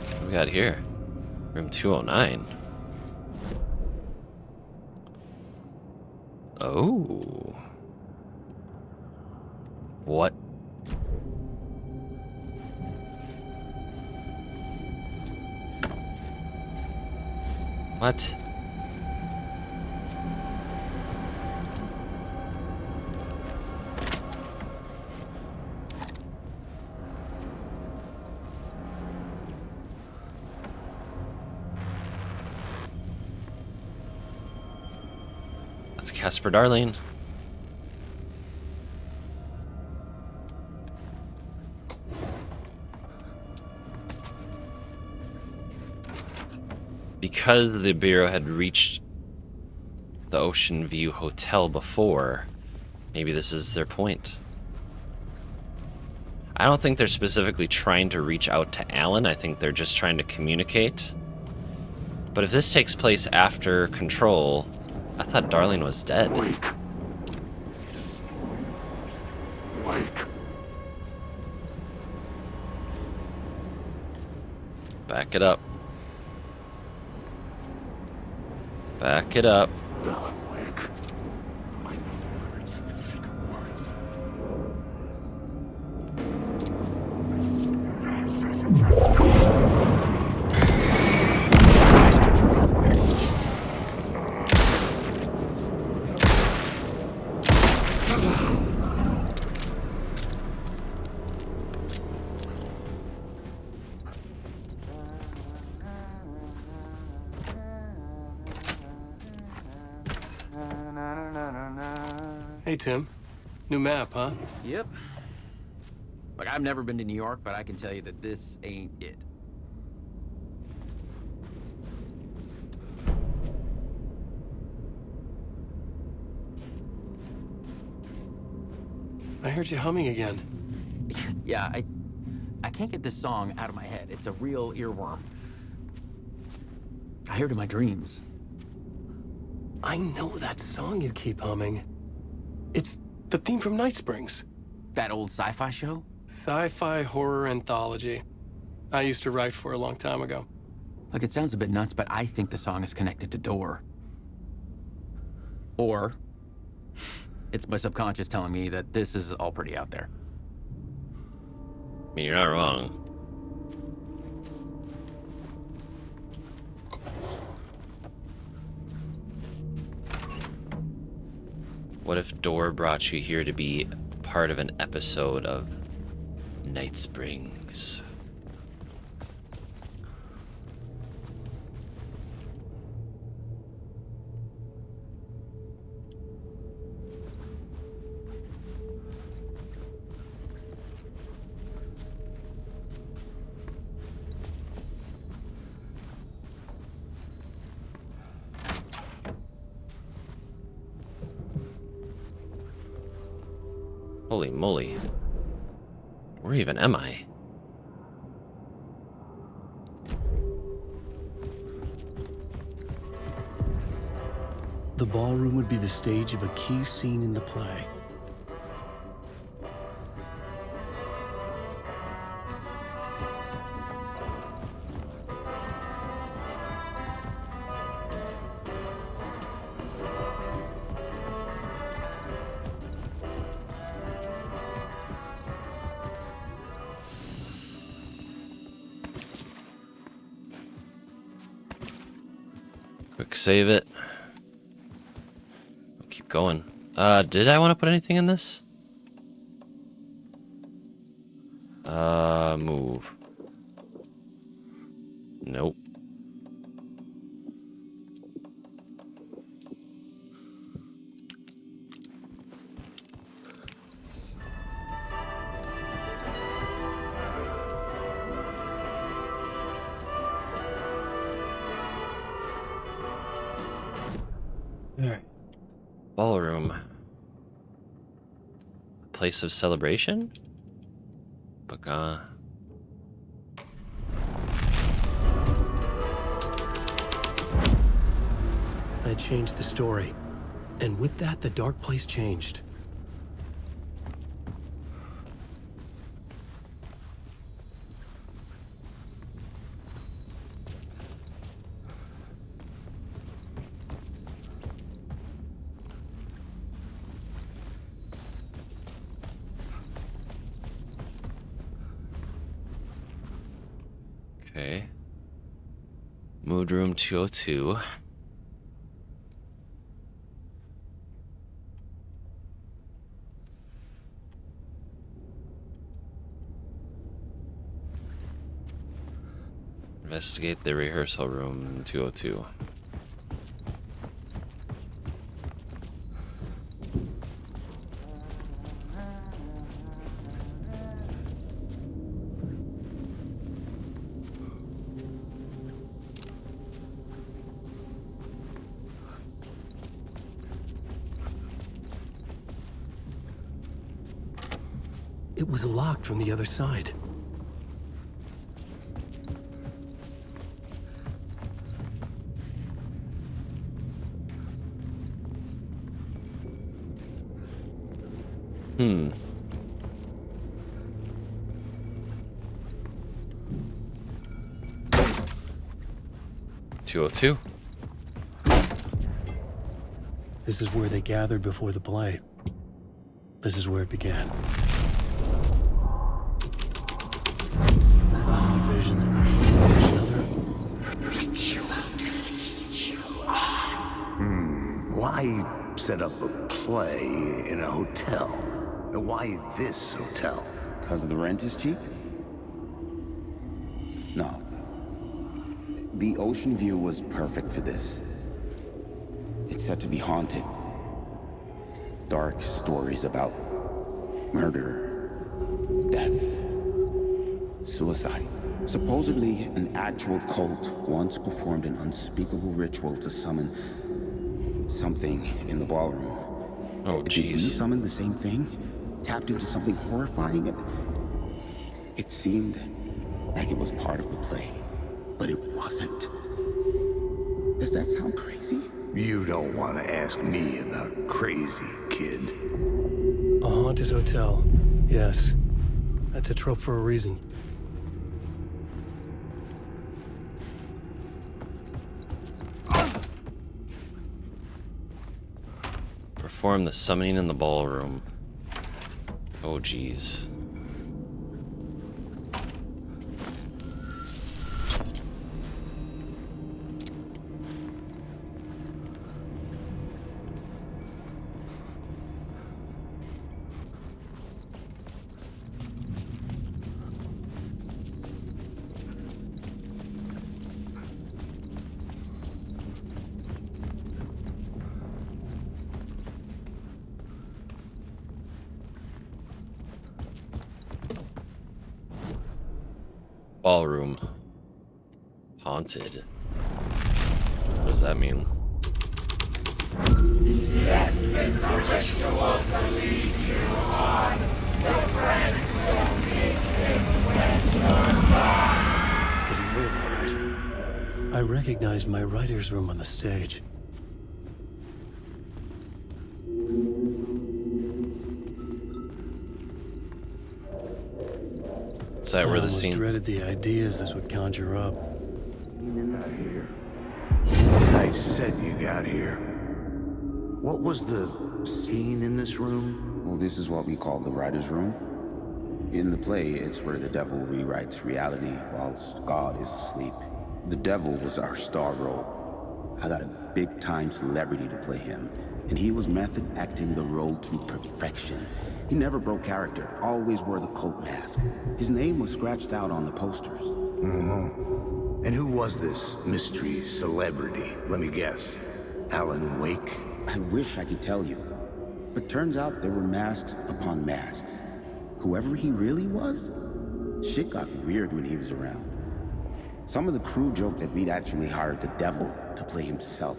What do we got here? Room 209. Oh. What? What? That's Casper Darling. Because the Bureau had reached the Oceanview Hotel before, maybe this is their point. I don't think they're specifically trying to reach out to Alan. I think they're just trying to communicate. But if this takes place after Control, I thought Darling was dead. Back it up. Back it up. Hey, Tim. New map, huh? Yep. Like, I've never been to New York, but I can tell you that this ain't it. I heard you humming again. Yeah, I can't get this song out of my head. It's a real earworm. I hear it in my dreams. I know that song you keep humming. It's the theme from Night Springs. That old sci-fi show? Sci-fi horror anthology. I used to write for a long time ago. Like, it sounds a bit nuts, but I think the song is connected to Door. Or it's my subconscious telling me that this is all pretty out there. I mean, you're not wrong. What if Door brought you here to be part of an episode of Night Springs? Holy moly. Where even am I? The ballroom would be the stage of a key scene in the play. Quick save it. I'll keep going. Did I want to put anything in this? Move. Nope. Alright. Ballroom. Place of celebration? Baga. I changed the story. And with that, the dark place changed. Okay. Mood room 202. Investigate the rehearsal room 202. It was locked from the other side. Hmm. (202). This is where they gathered before the play. This is where it began. Body vision. Another. Why set up a play in a hotel? Why this hotel? Because the rent is cheap? No. The Oceanview was perfect for this. It's said to be haunted. Dark stories about murder, death, suicide. Supposedly, an actual cult once performed an unspeakable ritual to summon something in the ballroom. Oh, Did we jeez. summon the same thing? Tapped into something horrifying? It seemed like it was part of the play, but it wasn't. Does that sound crazy? You don't want to ask me about crazy, kid. A haunted hotel. Yes. That's a trope for a reason. Perform the summoning in the ballroom. Oh, jeez. Ballroom. Haunted. What does that mean? It's getting real, all right. I recognize my writer's room on the stage. Is that where the I scene? dreaded the ideas this would conjure up. Nice set you got here. What was the scene in this room? Well, this is what we call the writer's room. In the play, it's where the devil rewrites reality whilst God is asleep. The devil was our star role. I got a big-time celebrity to play him, and he was method acting the role to perfection. He never broke character, always wore the cult mask. His name was scratched out on the posters. Mm-hmm. And who was this mystery celebrity? Let me guess. Alan Wake? I wish I could tell you, but turns out there were masks upon masks. Whoever he really was, shit got weird when he was around. Some of the crew joked that we'd actually hired the devil to play himself.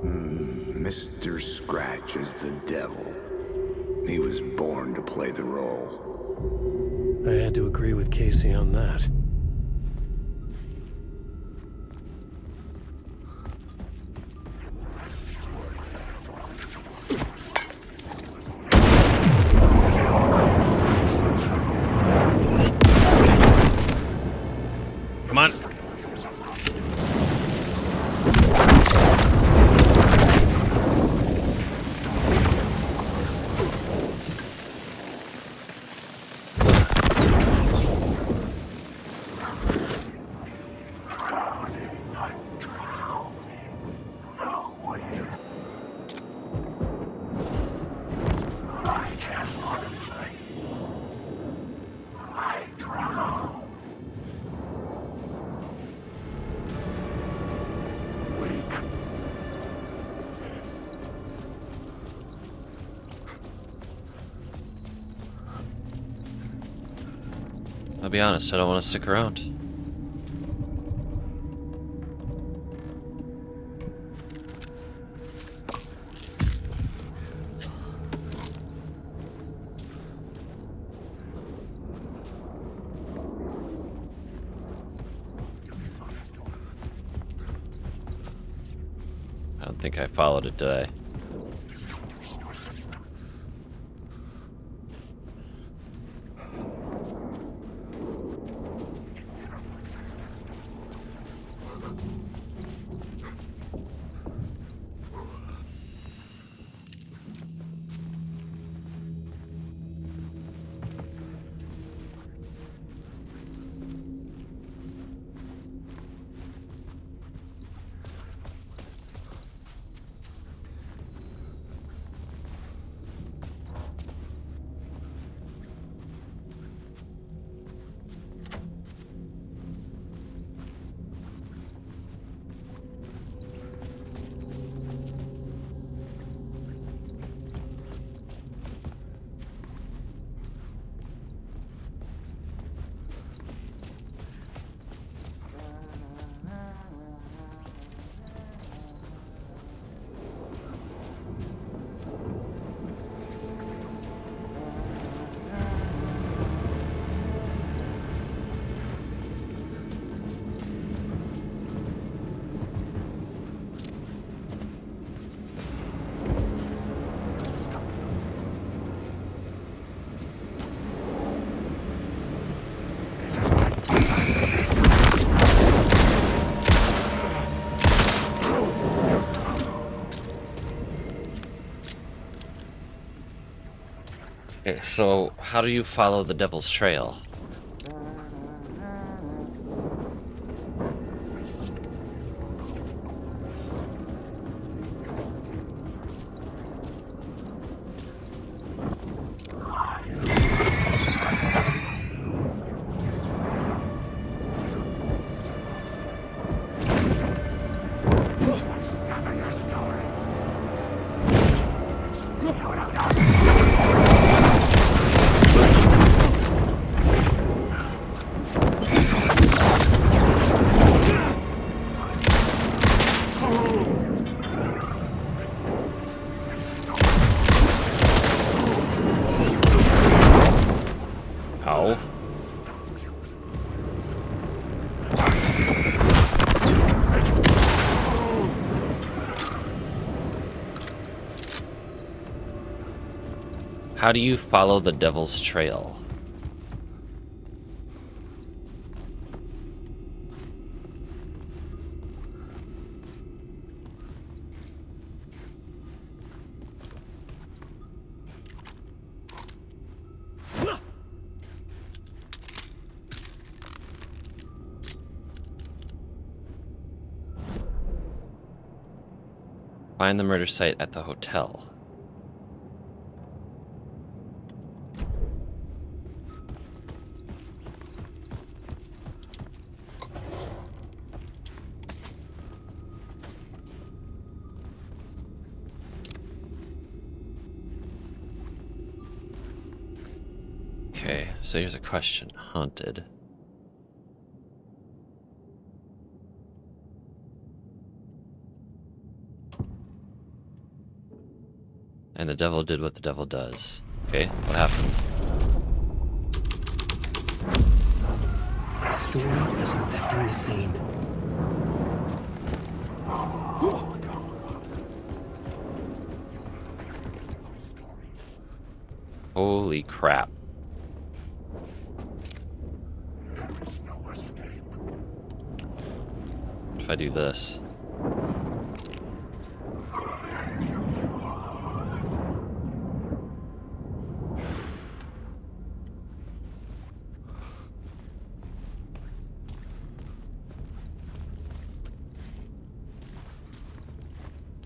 Mr. Scratch is the devil. He was born to play the role. I had to agree with Casey on that. Come on. I'll be honest, I don't want to stick around. I don't think I followed it, did I? Okay, so how do you follow the devil's trail? How do you follow the devil's trail? Find the murder site at the hotel. Okay, so here's a question. Haunted. And the devil did what the devil does. Okay, what happened? The story is infecting the scene. Holy crap. If I do this.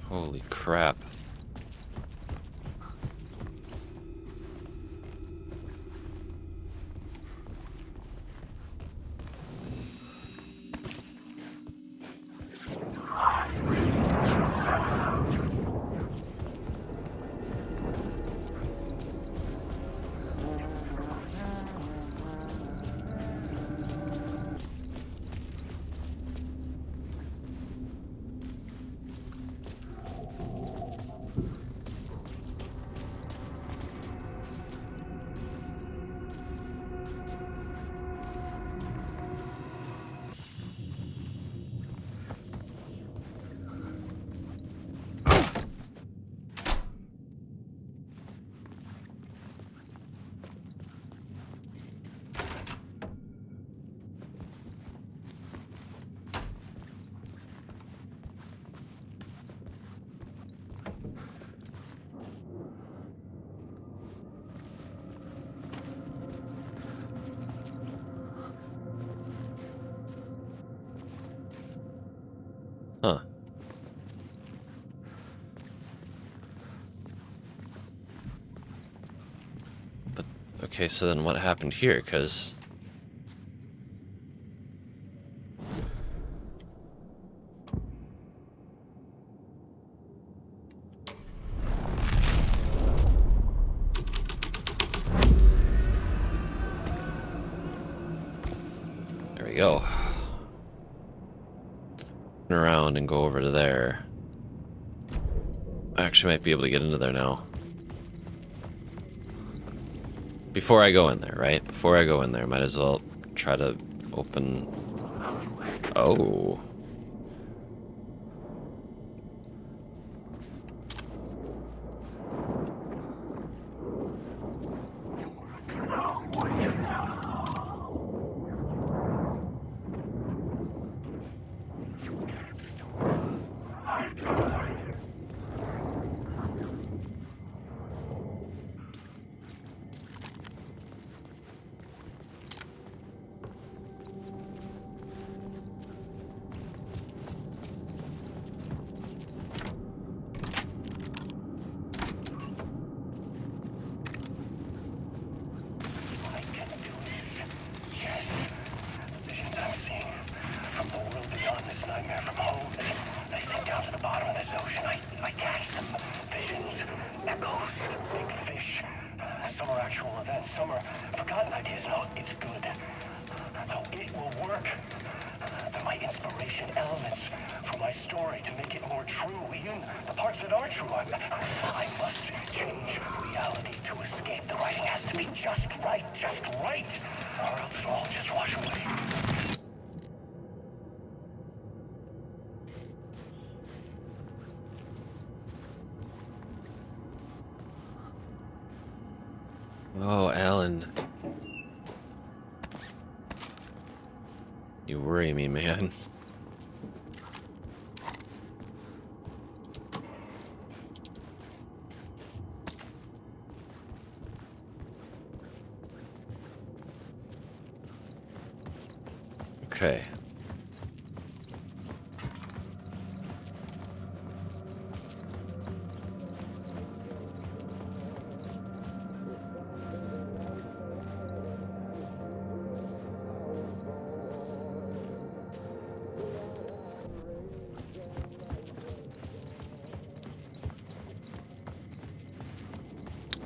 Holy crap. Huh. But, okay, so then what happened here? Because... there we go. Around and go over to there. I actually might be able to get into there now. Before I go in there, right? Before I go in there, might as well try to open... Oh. Alan. You worry me, man. Okay.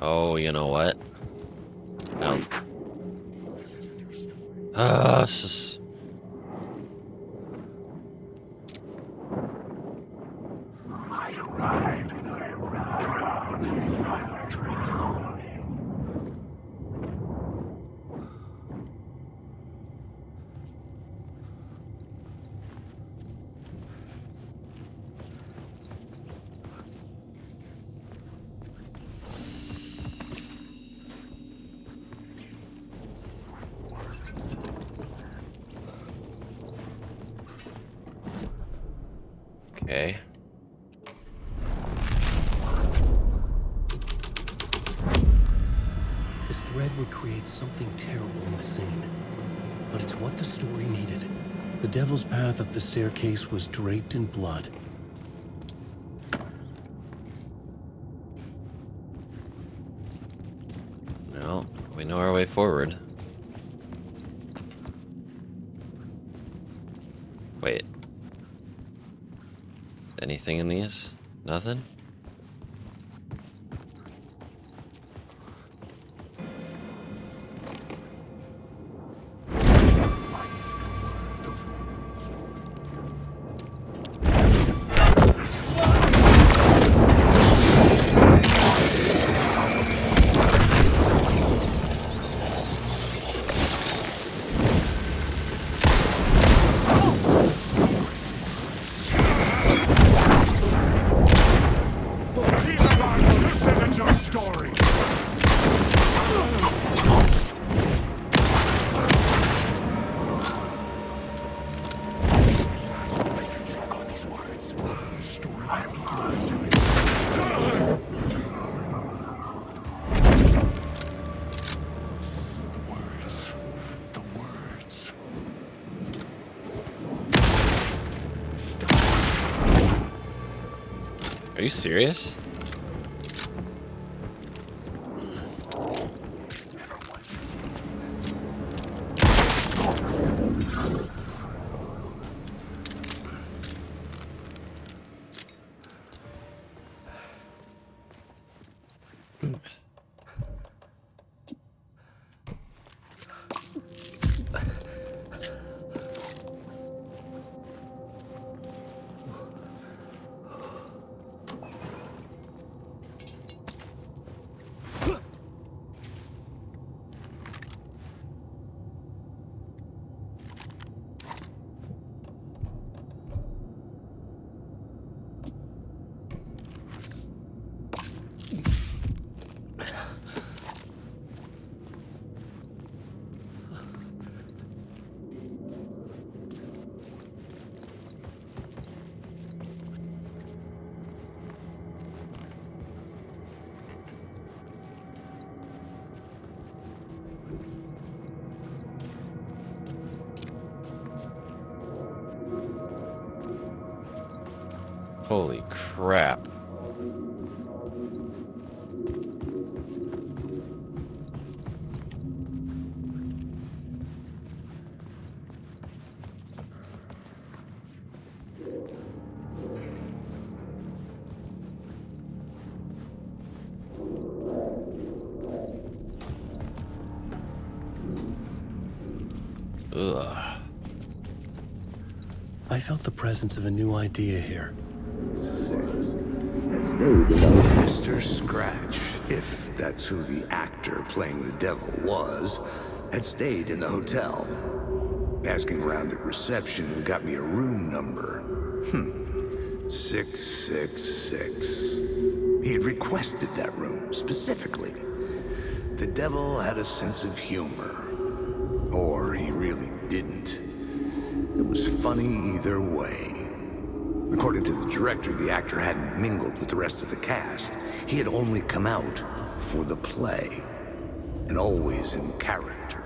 Oh, you know what? No. This is... Okay. This thread would create something terrible in the scene. But it's what the story needed. The devil's path up the staircase was draped in blood. Well, we know our way forward. Wait. Anything in these? Nothing? Are you serious? Holy crap. Ugh. I felt the presence of a new idea here. Mr. Scratch, if that's who the actor playing the devil was, had stayed in the hotel. Asking around at reception got me a room number. 666. He had requested that room, specifically. The devil had a sense of humor. Or he really didn't. It was funny either way. According to the director, the actor hadn't mingled with the rest of the cast. He had only come out for the play. And always in character.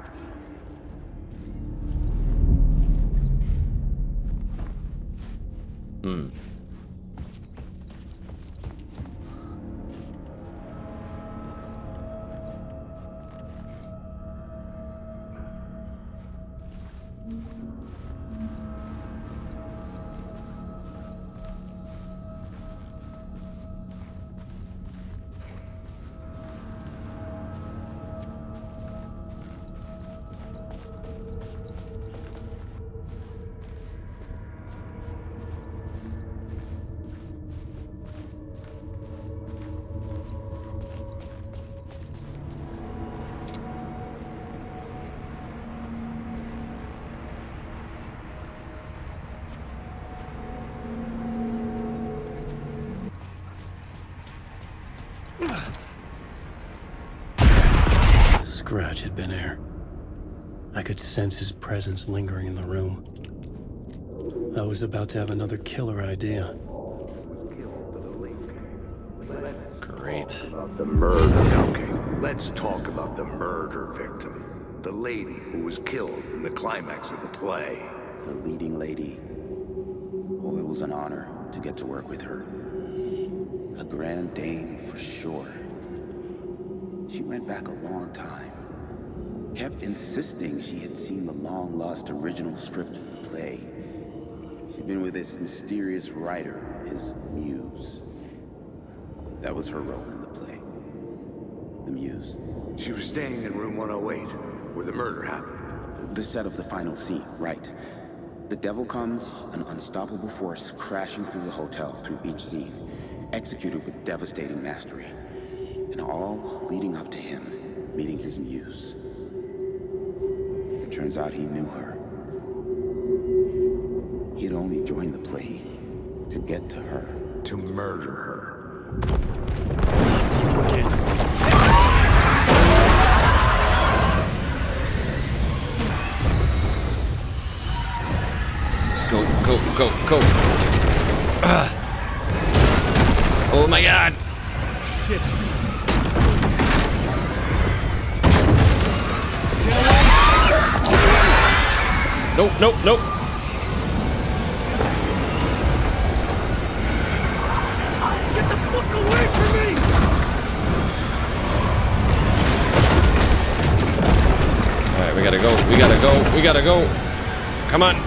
Scratch had been here. I could sense his presence lingering in the room. I was about to have another killer idea. Great. The murder. Okay, let's talk about the murder victim. The lady who was killed in the climax of the play. The leading lady. Oh, it was an honor to get to work with her. A grand dame for sure. She went back a long time. Kept insisting she had seen the long-lost original script of the play. She'd been with this mysterious writer, his muse. That was her role in the play. The muse. She was staying in room 108, where the murder happened. The set of the final scene, right. The devil comes, an unstoppable force crashing through the hotel through each scene, executed with devastating mastery. And all leading up to him meeting his muse. It turns out he knew her. He had only joined the play to get to her. To murder her. Go, go, go, go. Oh my god. Shit. Nope, nope, nope. Get the fuck away from me! Alright, we gotta go, we gotta go, we gotta go. Come on. I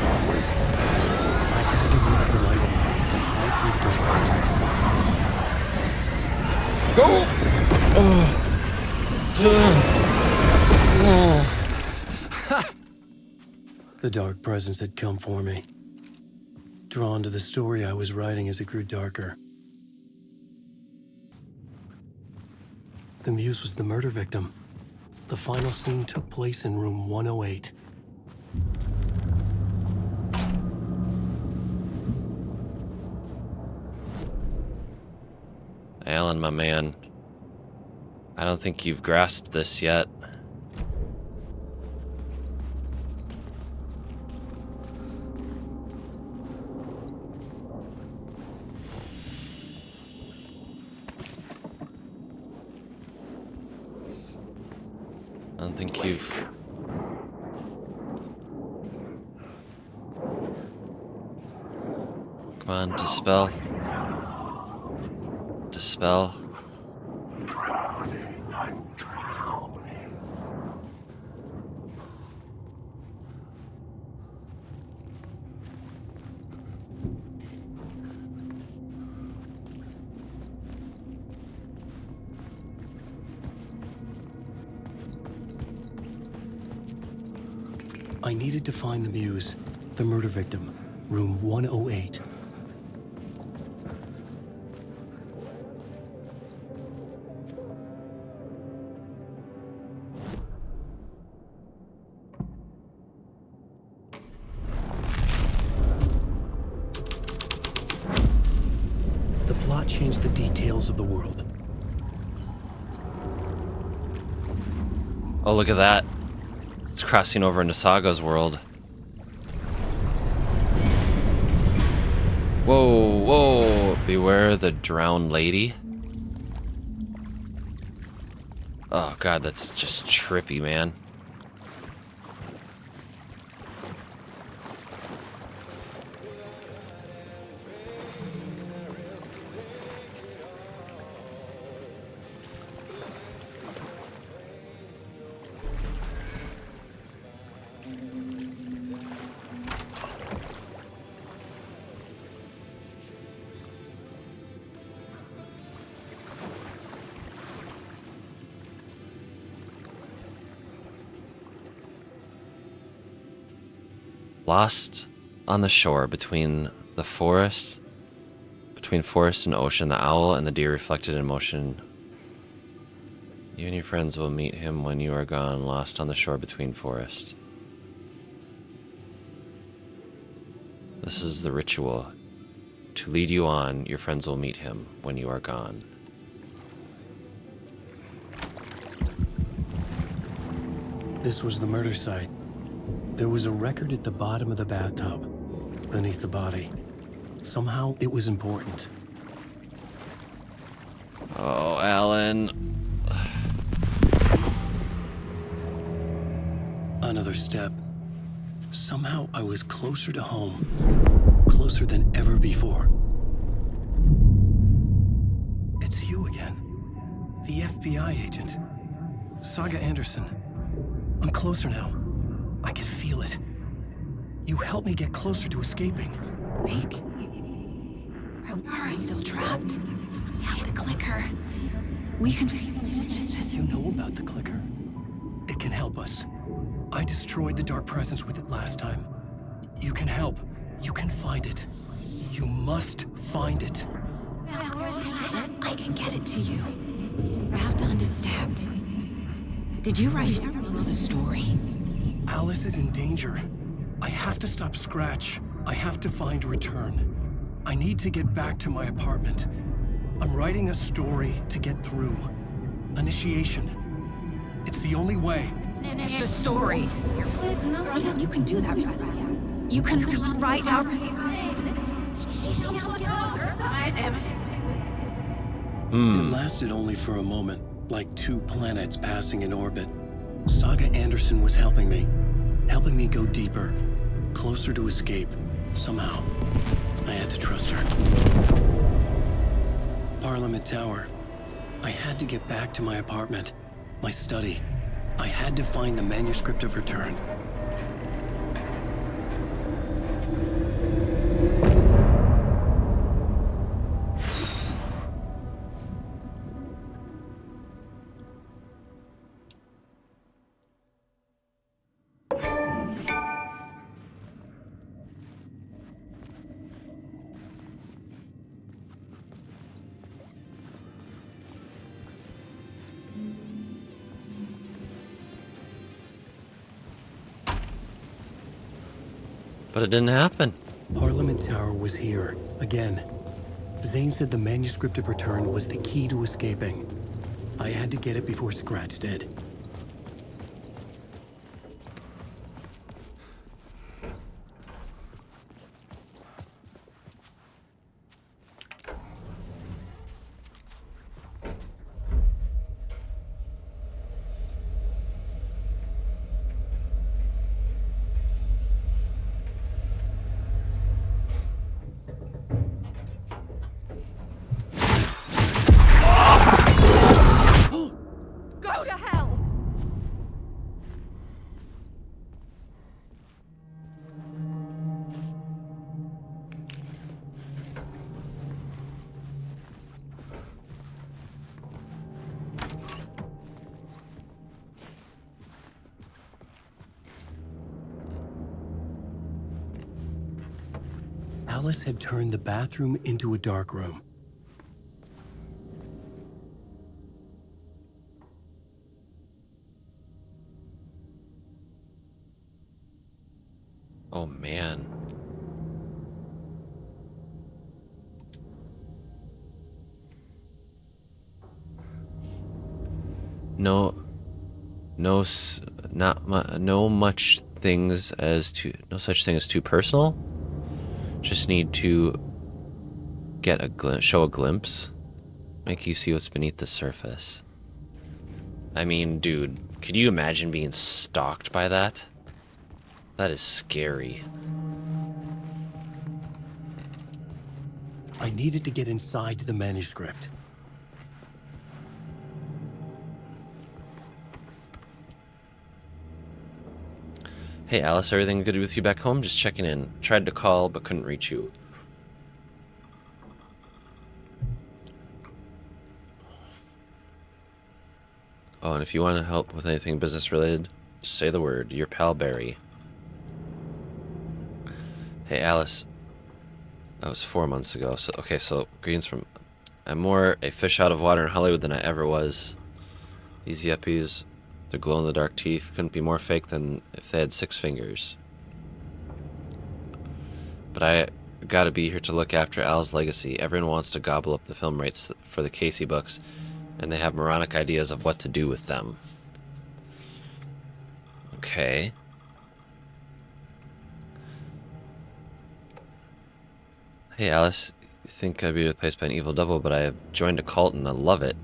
had to use the light to hide through dark presence. The dark presence had come for me. Drawn to the story I was writing as it grew darker. The muse was the murder victim. The final scene took place in room 108. Alan, my man. I don't think you've grasped this yet. I don't think you've... Come on, dispel. Dispel. I'm drowning. I needed to find the muse, the murder victim, room 108. The plot changed the details of the world. Oh, look at that. It's crossing over into Saga's world. Whoa, whoa. Beware the drowned lady. Oh god, that's just trippy, man. Lost on the shore between forest and ocean, the owl and the deer reflected in motion. You and your friends will meet him when you are gone, lost on the shore between forest. This is the ritual. To lead you on, your friends will meet him when you are gone. This was the murder site. There was a record at the bottom of the bathtub, beneath the body. Somehow it was important. Oh, Alan. Another step. Somehow I was closer to home. Closer than ever before. It's you again. The FBI agent. Saga Anderson. I'm closer now. I can feel it. You helped me get closer to escaping. Rick? Are I still trapped? Yeah, the clicker. We can... You know about the clicker. It can help us. I destroyed the dark presence with it last time. You can help. You can find it. You must find it. I can get it to you. I have to understand. Did you write the story? Alice is in danger. I have to stop Scratch. I have to find Return. I need to get back to my apartment. I'm writing a story to get through. Initiation. It's the only way. The story. You can do that. You can write out... It lasted only for a moment, like two planets passing in orbit. Saga Anderson was helping me go deeper, closer to escape, somehow. I had to trust her. Parliament Tower. I had to get back to my apartment, my study. I had to find the manuscript of Return. But it didn't happen. Parliament Tower was here, again. Zane said the manuscript of Return was the key to escaping. I had to get it before Scratch did. Go to hell! Alice had turned the bathroom into a dark room. Oh man. No. No, no much things as too, no such thing as too personal. Just need to get a show a glimpse, make you see what's beneath the surface. I mean, dude, could you imagine being stalked by that? That is scary. I needed to get inside the manuscript. Hey Alice, everything good with you back home? Just checking in. Tried to call, but couldn't reach you. Oh, and if you want to help with anything business related, just say the word. Your pal Barry. Hey Alice. That was 4 months ago. So okay, so greetings from... I'm more a fish out of water in Hollywood than I ever was. These yuppies, their glow-in-the-dark teeth couldn't be more fake than if they had 6 fingers. But I gotta be here to look after Al's legacy. Everyone wants to gobble up the film rights for the Casey books, and they have moronic ideas of what to do with them. Okay. Hey Alice, you think I'd be replaced by an evil double, but I have joined a cult and I love it.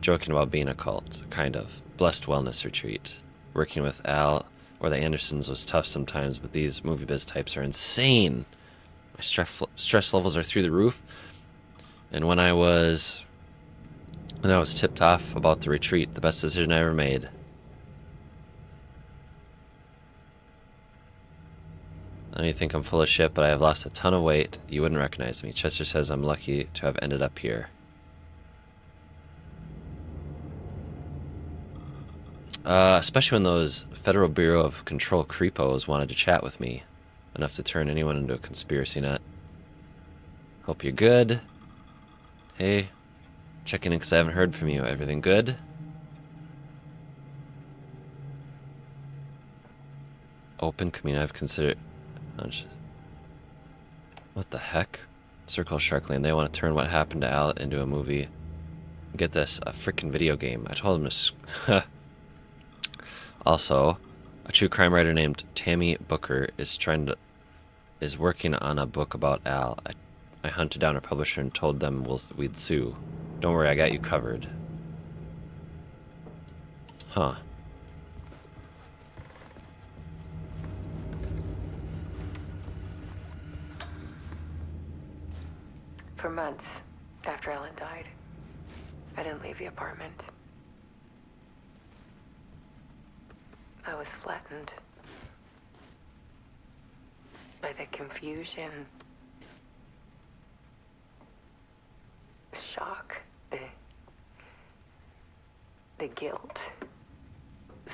Joking about being a cult, kind of. Blessed wellness retreat. Working with Al or the Andersons was tough sometimes, but these movie biz types are insane. My stress levels are through the roof. And when I was tipped off about the retreat, the best decision I ever made. I know you think I'm full of shit, but I have lost a ton of weight. You wouldn't recognize me. Chester says I'm lucky to have ended up here. Especially when those Federal Bureau of Control creepos wanted to chat with me. Enough to turn anyone into a conspiracy nut. Hope you're good. Hey, checking in because I haven't heard from you. Everything good? Open community. I've considered... What the heck? Circle Shark Lane. They want to turn what happened to Al into a movie. Get this, a freaking video game. I told him to... Also, a true crime writer named Tammy Booker is working on a book about Al. I hunted down a publisher and told them we'd sue. Don't worry, I got you covered. Huh. For months after Ellen died, I didn't leave the apartment. I was flattened by the confusion, shock, the guilt,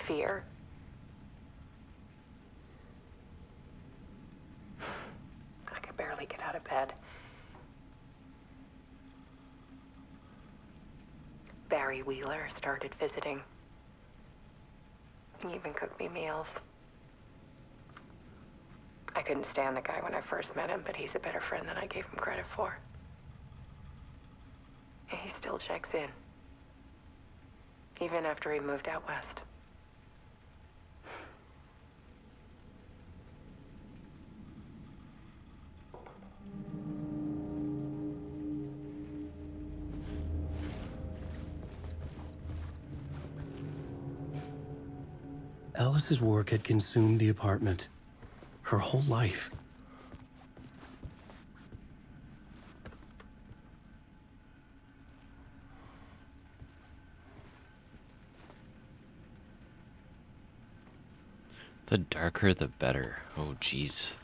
fear. I could barely get out of bed. Barry Wheeler started visiting. He even cooked me meals. I couldn't stand the guy when I first met him, but he's a better friend than I gave him credit for. And he still checks in, even after he moved out west. Alice's work had consumed the apartment. Her whole life. The darker, the better. Oh, jeez.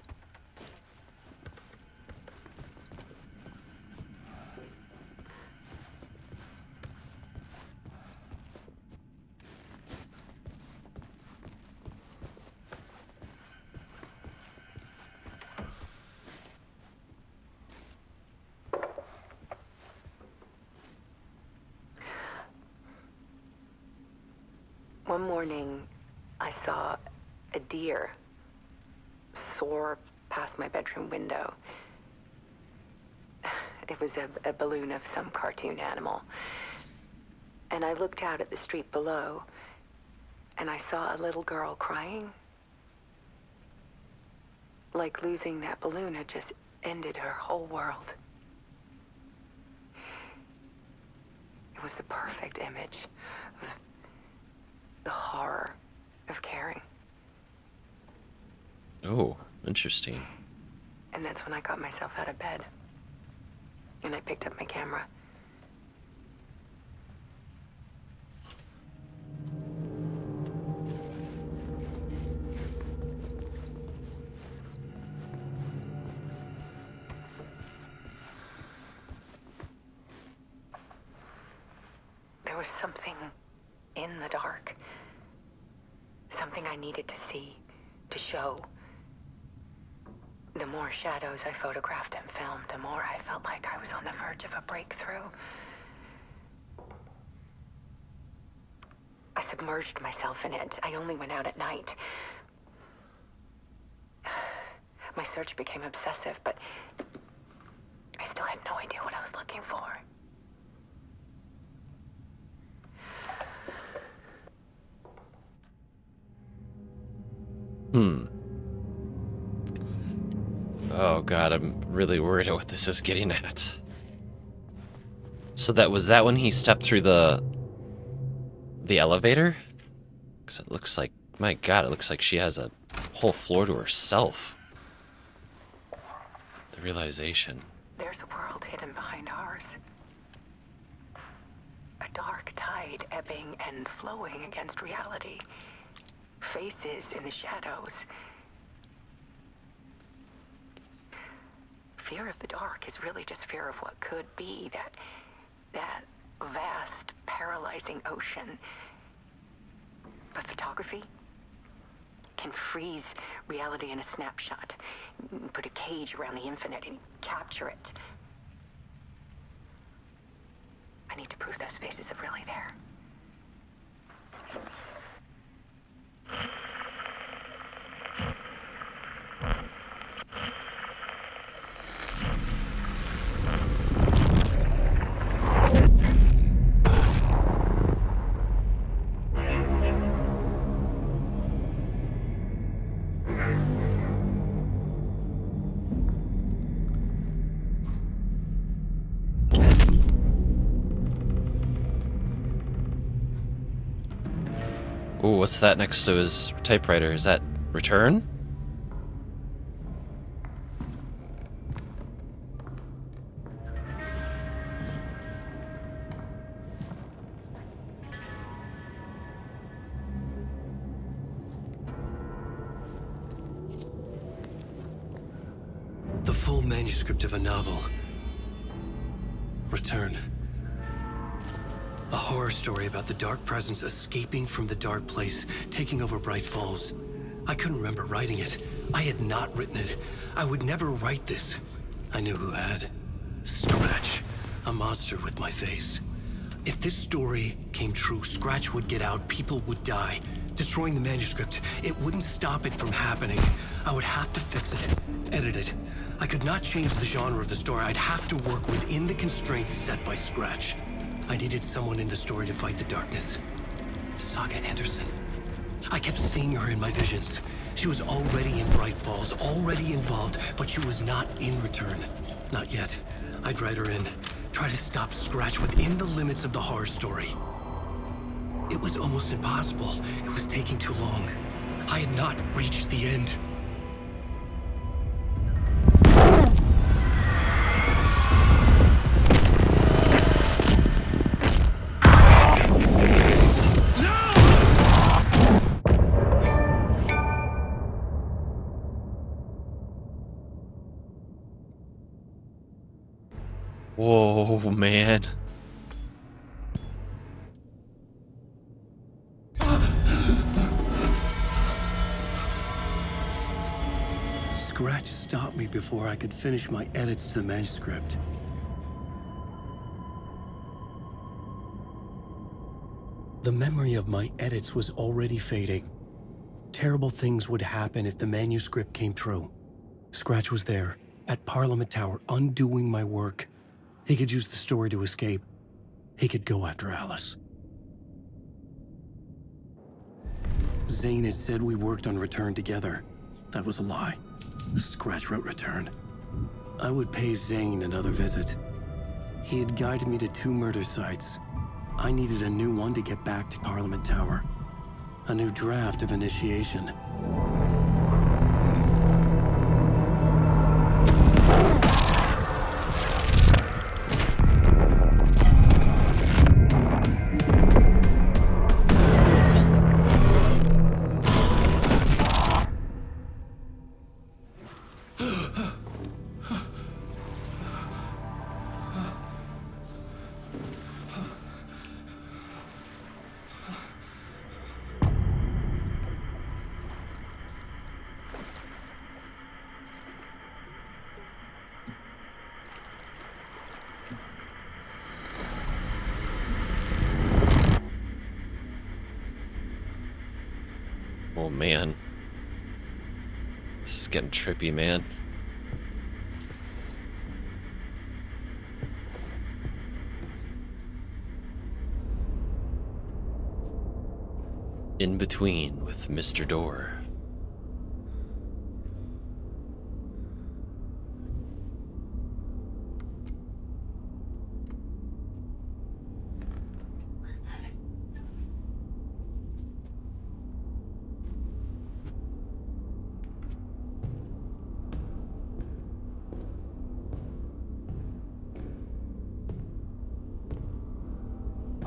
One morning, I saw a deer soar past my bedroom window. It was a balloon of some cartoon animal. And I looked out at the street below, and I saw a little girl crying. Like losing that balloon had just ended her whole world. It was the perfect image of the horror of caring. Oh, interesting. And that's when I got myself out of bed. And I picked up my camera. There was something in the dark. Something I needed to see, to show. The more shadows I photographed and filmed, the more I felt like I was on the verge of a breakthrough. I submerged myself in it. I only went out at night. My search became obsessive, but I still had no idea what I was looking for. Oh god, I'm really worried at what this is getting at. So that was that when he stepped through the elevator? Because it looks like, my god, it looks like she has a whole floor to herself. The realization. There's a world hidden behind ours. A dark tide ebbing and flowing against reality. Faces in the shadows. Fear of the dark is really just fear of what could be, that vast, paralyzing ocean. But photography can freeze reality in a snapshot, put a cage around the infinite and capture it. I need to prove those faces are really there. Ooh, what's that next to his typewriter? Is that return? The full manuscript of a novel. Return. A horror story about the dark presence escaping from the dark place, taking over Bright Falls. I couldn't remember writing it. I had not written it. I would never write this. I knew who had. Scratch. A monster with my face. If this story came true, Scratch would get out, people would die. Destroying the manuscript, it wouldn't stop it from happening. I would have to fix it, edit it. I could not change the genre of the story. I'd have to work within the constraints set by Scratch. I needed someone in the story to fight the darkness. Saga Anderson. I kept seeing her in my visions. She was already in Bright Falls, already involved, but she was not in Return. Not yet. I'd write her in. Try to stop Scratch within the limits of the horror story. It was almost impossible. It was taking too long. I had not reached the end. Whoa, man. Scratch stopped me before I could finish my edits to the manuscript. The memory of my edits was already fading. Terrible things would happen if the manuscript came true. Scratch was there, at Parliament Tower, undoing my work. He could use the story to escape. He could go after Alice. Zane had said we worked on Return together. That was a lie. Scratch wrote Return. I would pay Zane another visit. He had guided me to 2 murder sites. I needed a new one to get back to Parliament Tower. A new draft of initiation. Oh man. This is getting trippy, man. In Between with Mr. Door.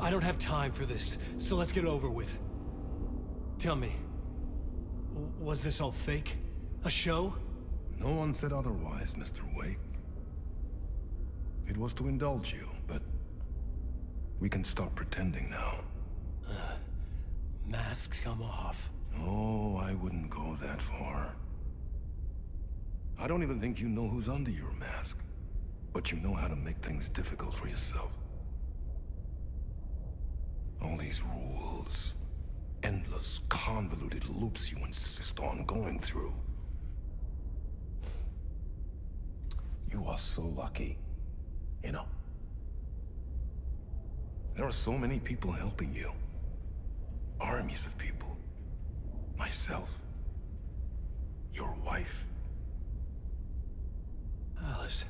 I don't have time for this, so let's get it over with. Tell me, was this all fake? A show? No one said otherwise, Mr. Wake. It was to indulge you, but we can stop pretending now. Masks come off. Oh, I wouldn't go that far. I don't even think you know who's under your mask, but you know how to make things difficult for yourself. All these rules, endless, convoluted loops you insist on going through. You are so lucky, you know. There are so many people helping you. Armies of people. Myself. Your wife. Alice.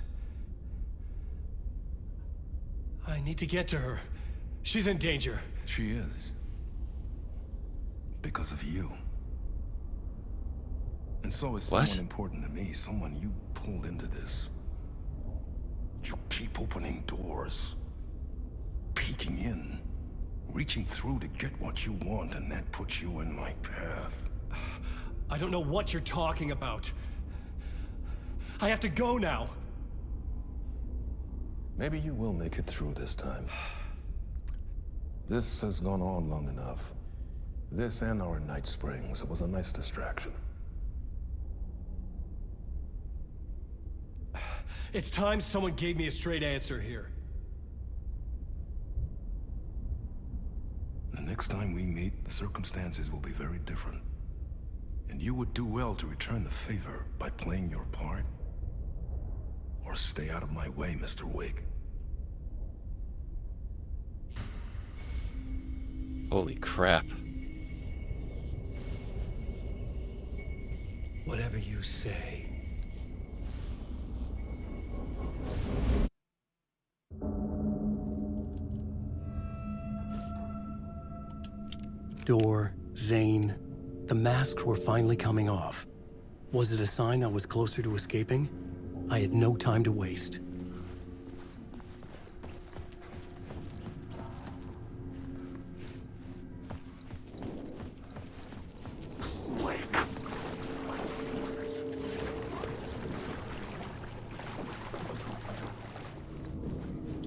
I need to get to her. She's in danger. She is. Because of you. And so is someone important to me, someone you pulled into this. You keep opening doors, peeking in, reaching through to get what you want, and that puts you in my path. I don't know what you're talking about. I have to go now. Maybe you will make it through this time. This has gone on long enough. This and our Night Springs. It was a nice distraction. It's time someone gave me a straight answer here. The next time we meet, the circumstances will be very different. And you would do well to return the favor by playing your part. Or stay out of my way, Mr. Wake. Holy crap. Whatever you say. Door, Zane, the masks were finally coming off. Was it a sign I was closer to escaping? I had no time to waste.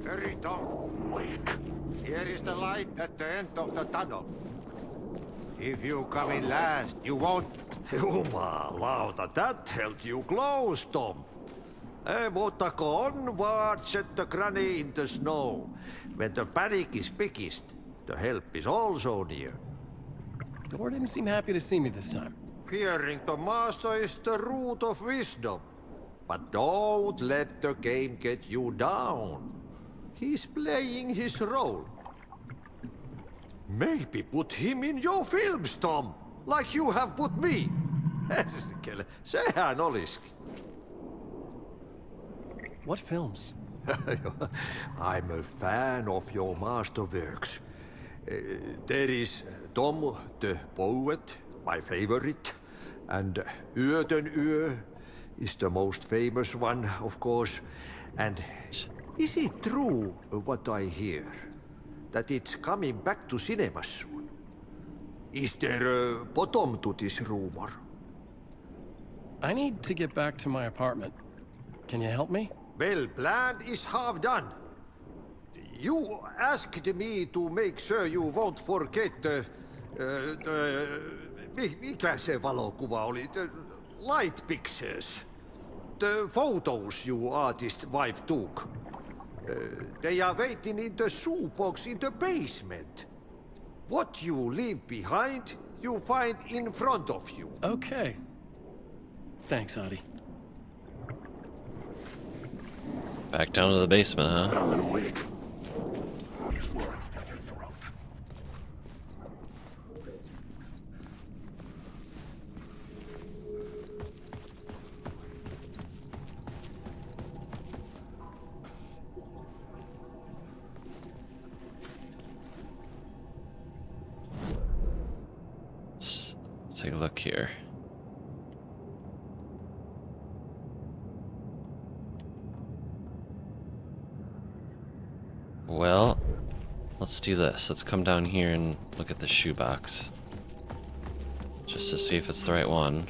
Hurry, Tom. Wake. Here is the light at the end of the tunnel. If you come in last, you won't... Jumalauta, that held you close, Tom. Mutta go onward, set the granny in the snow. When the panic is biggest, the help is also near. Door didn't seem happy to see me this time. Fearing the master is the root of wisdom. But don't let the game get you down. He's playing his role. Maybe put him in your films, Tom. Like you have put me. Perkele, sehän olisikin. What films? I'm a fan of your masterworks. There is Tom the Poet, my favorite, and Yöten Yö is the most famous one, of course. And is it true what I hear? That it's coming back to cinemas soon? Is there a bottom to this rumor? I need to get back to my apartment. Can you help me? Well, plan is half done. You asked me to make sure you won't forget mikä se valokuva oli? The light pictures. The photos you artist wife took. They are waiting in the shoebox in the basement. What you leave behind, you find in front of you. Okay. Thanks, Adi. Back down to the basement, huh? Let's take a look here. Well, let's do this. Let's come down here and look at the shoebox. Just to see if it's the right one.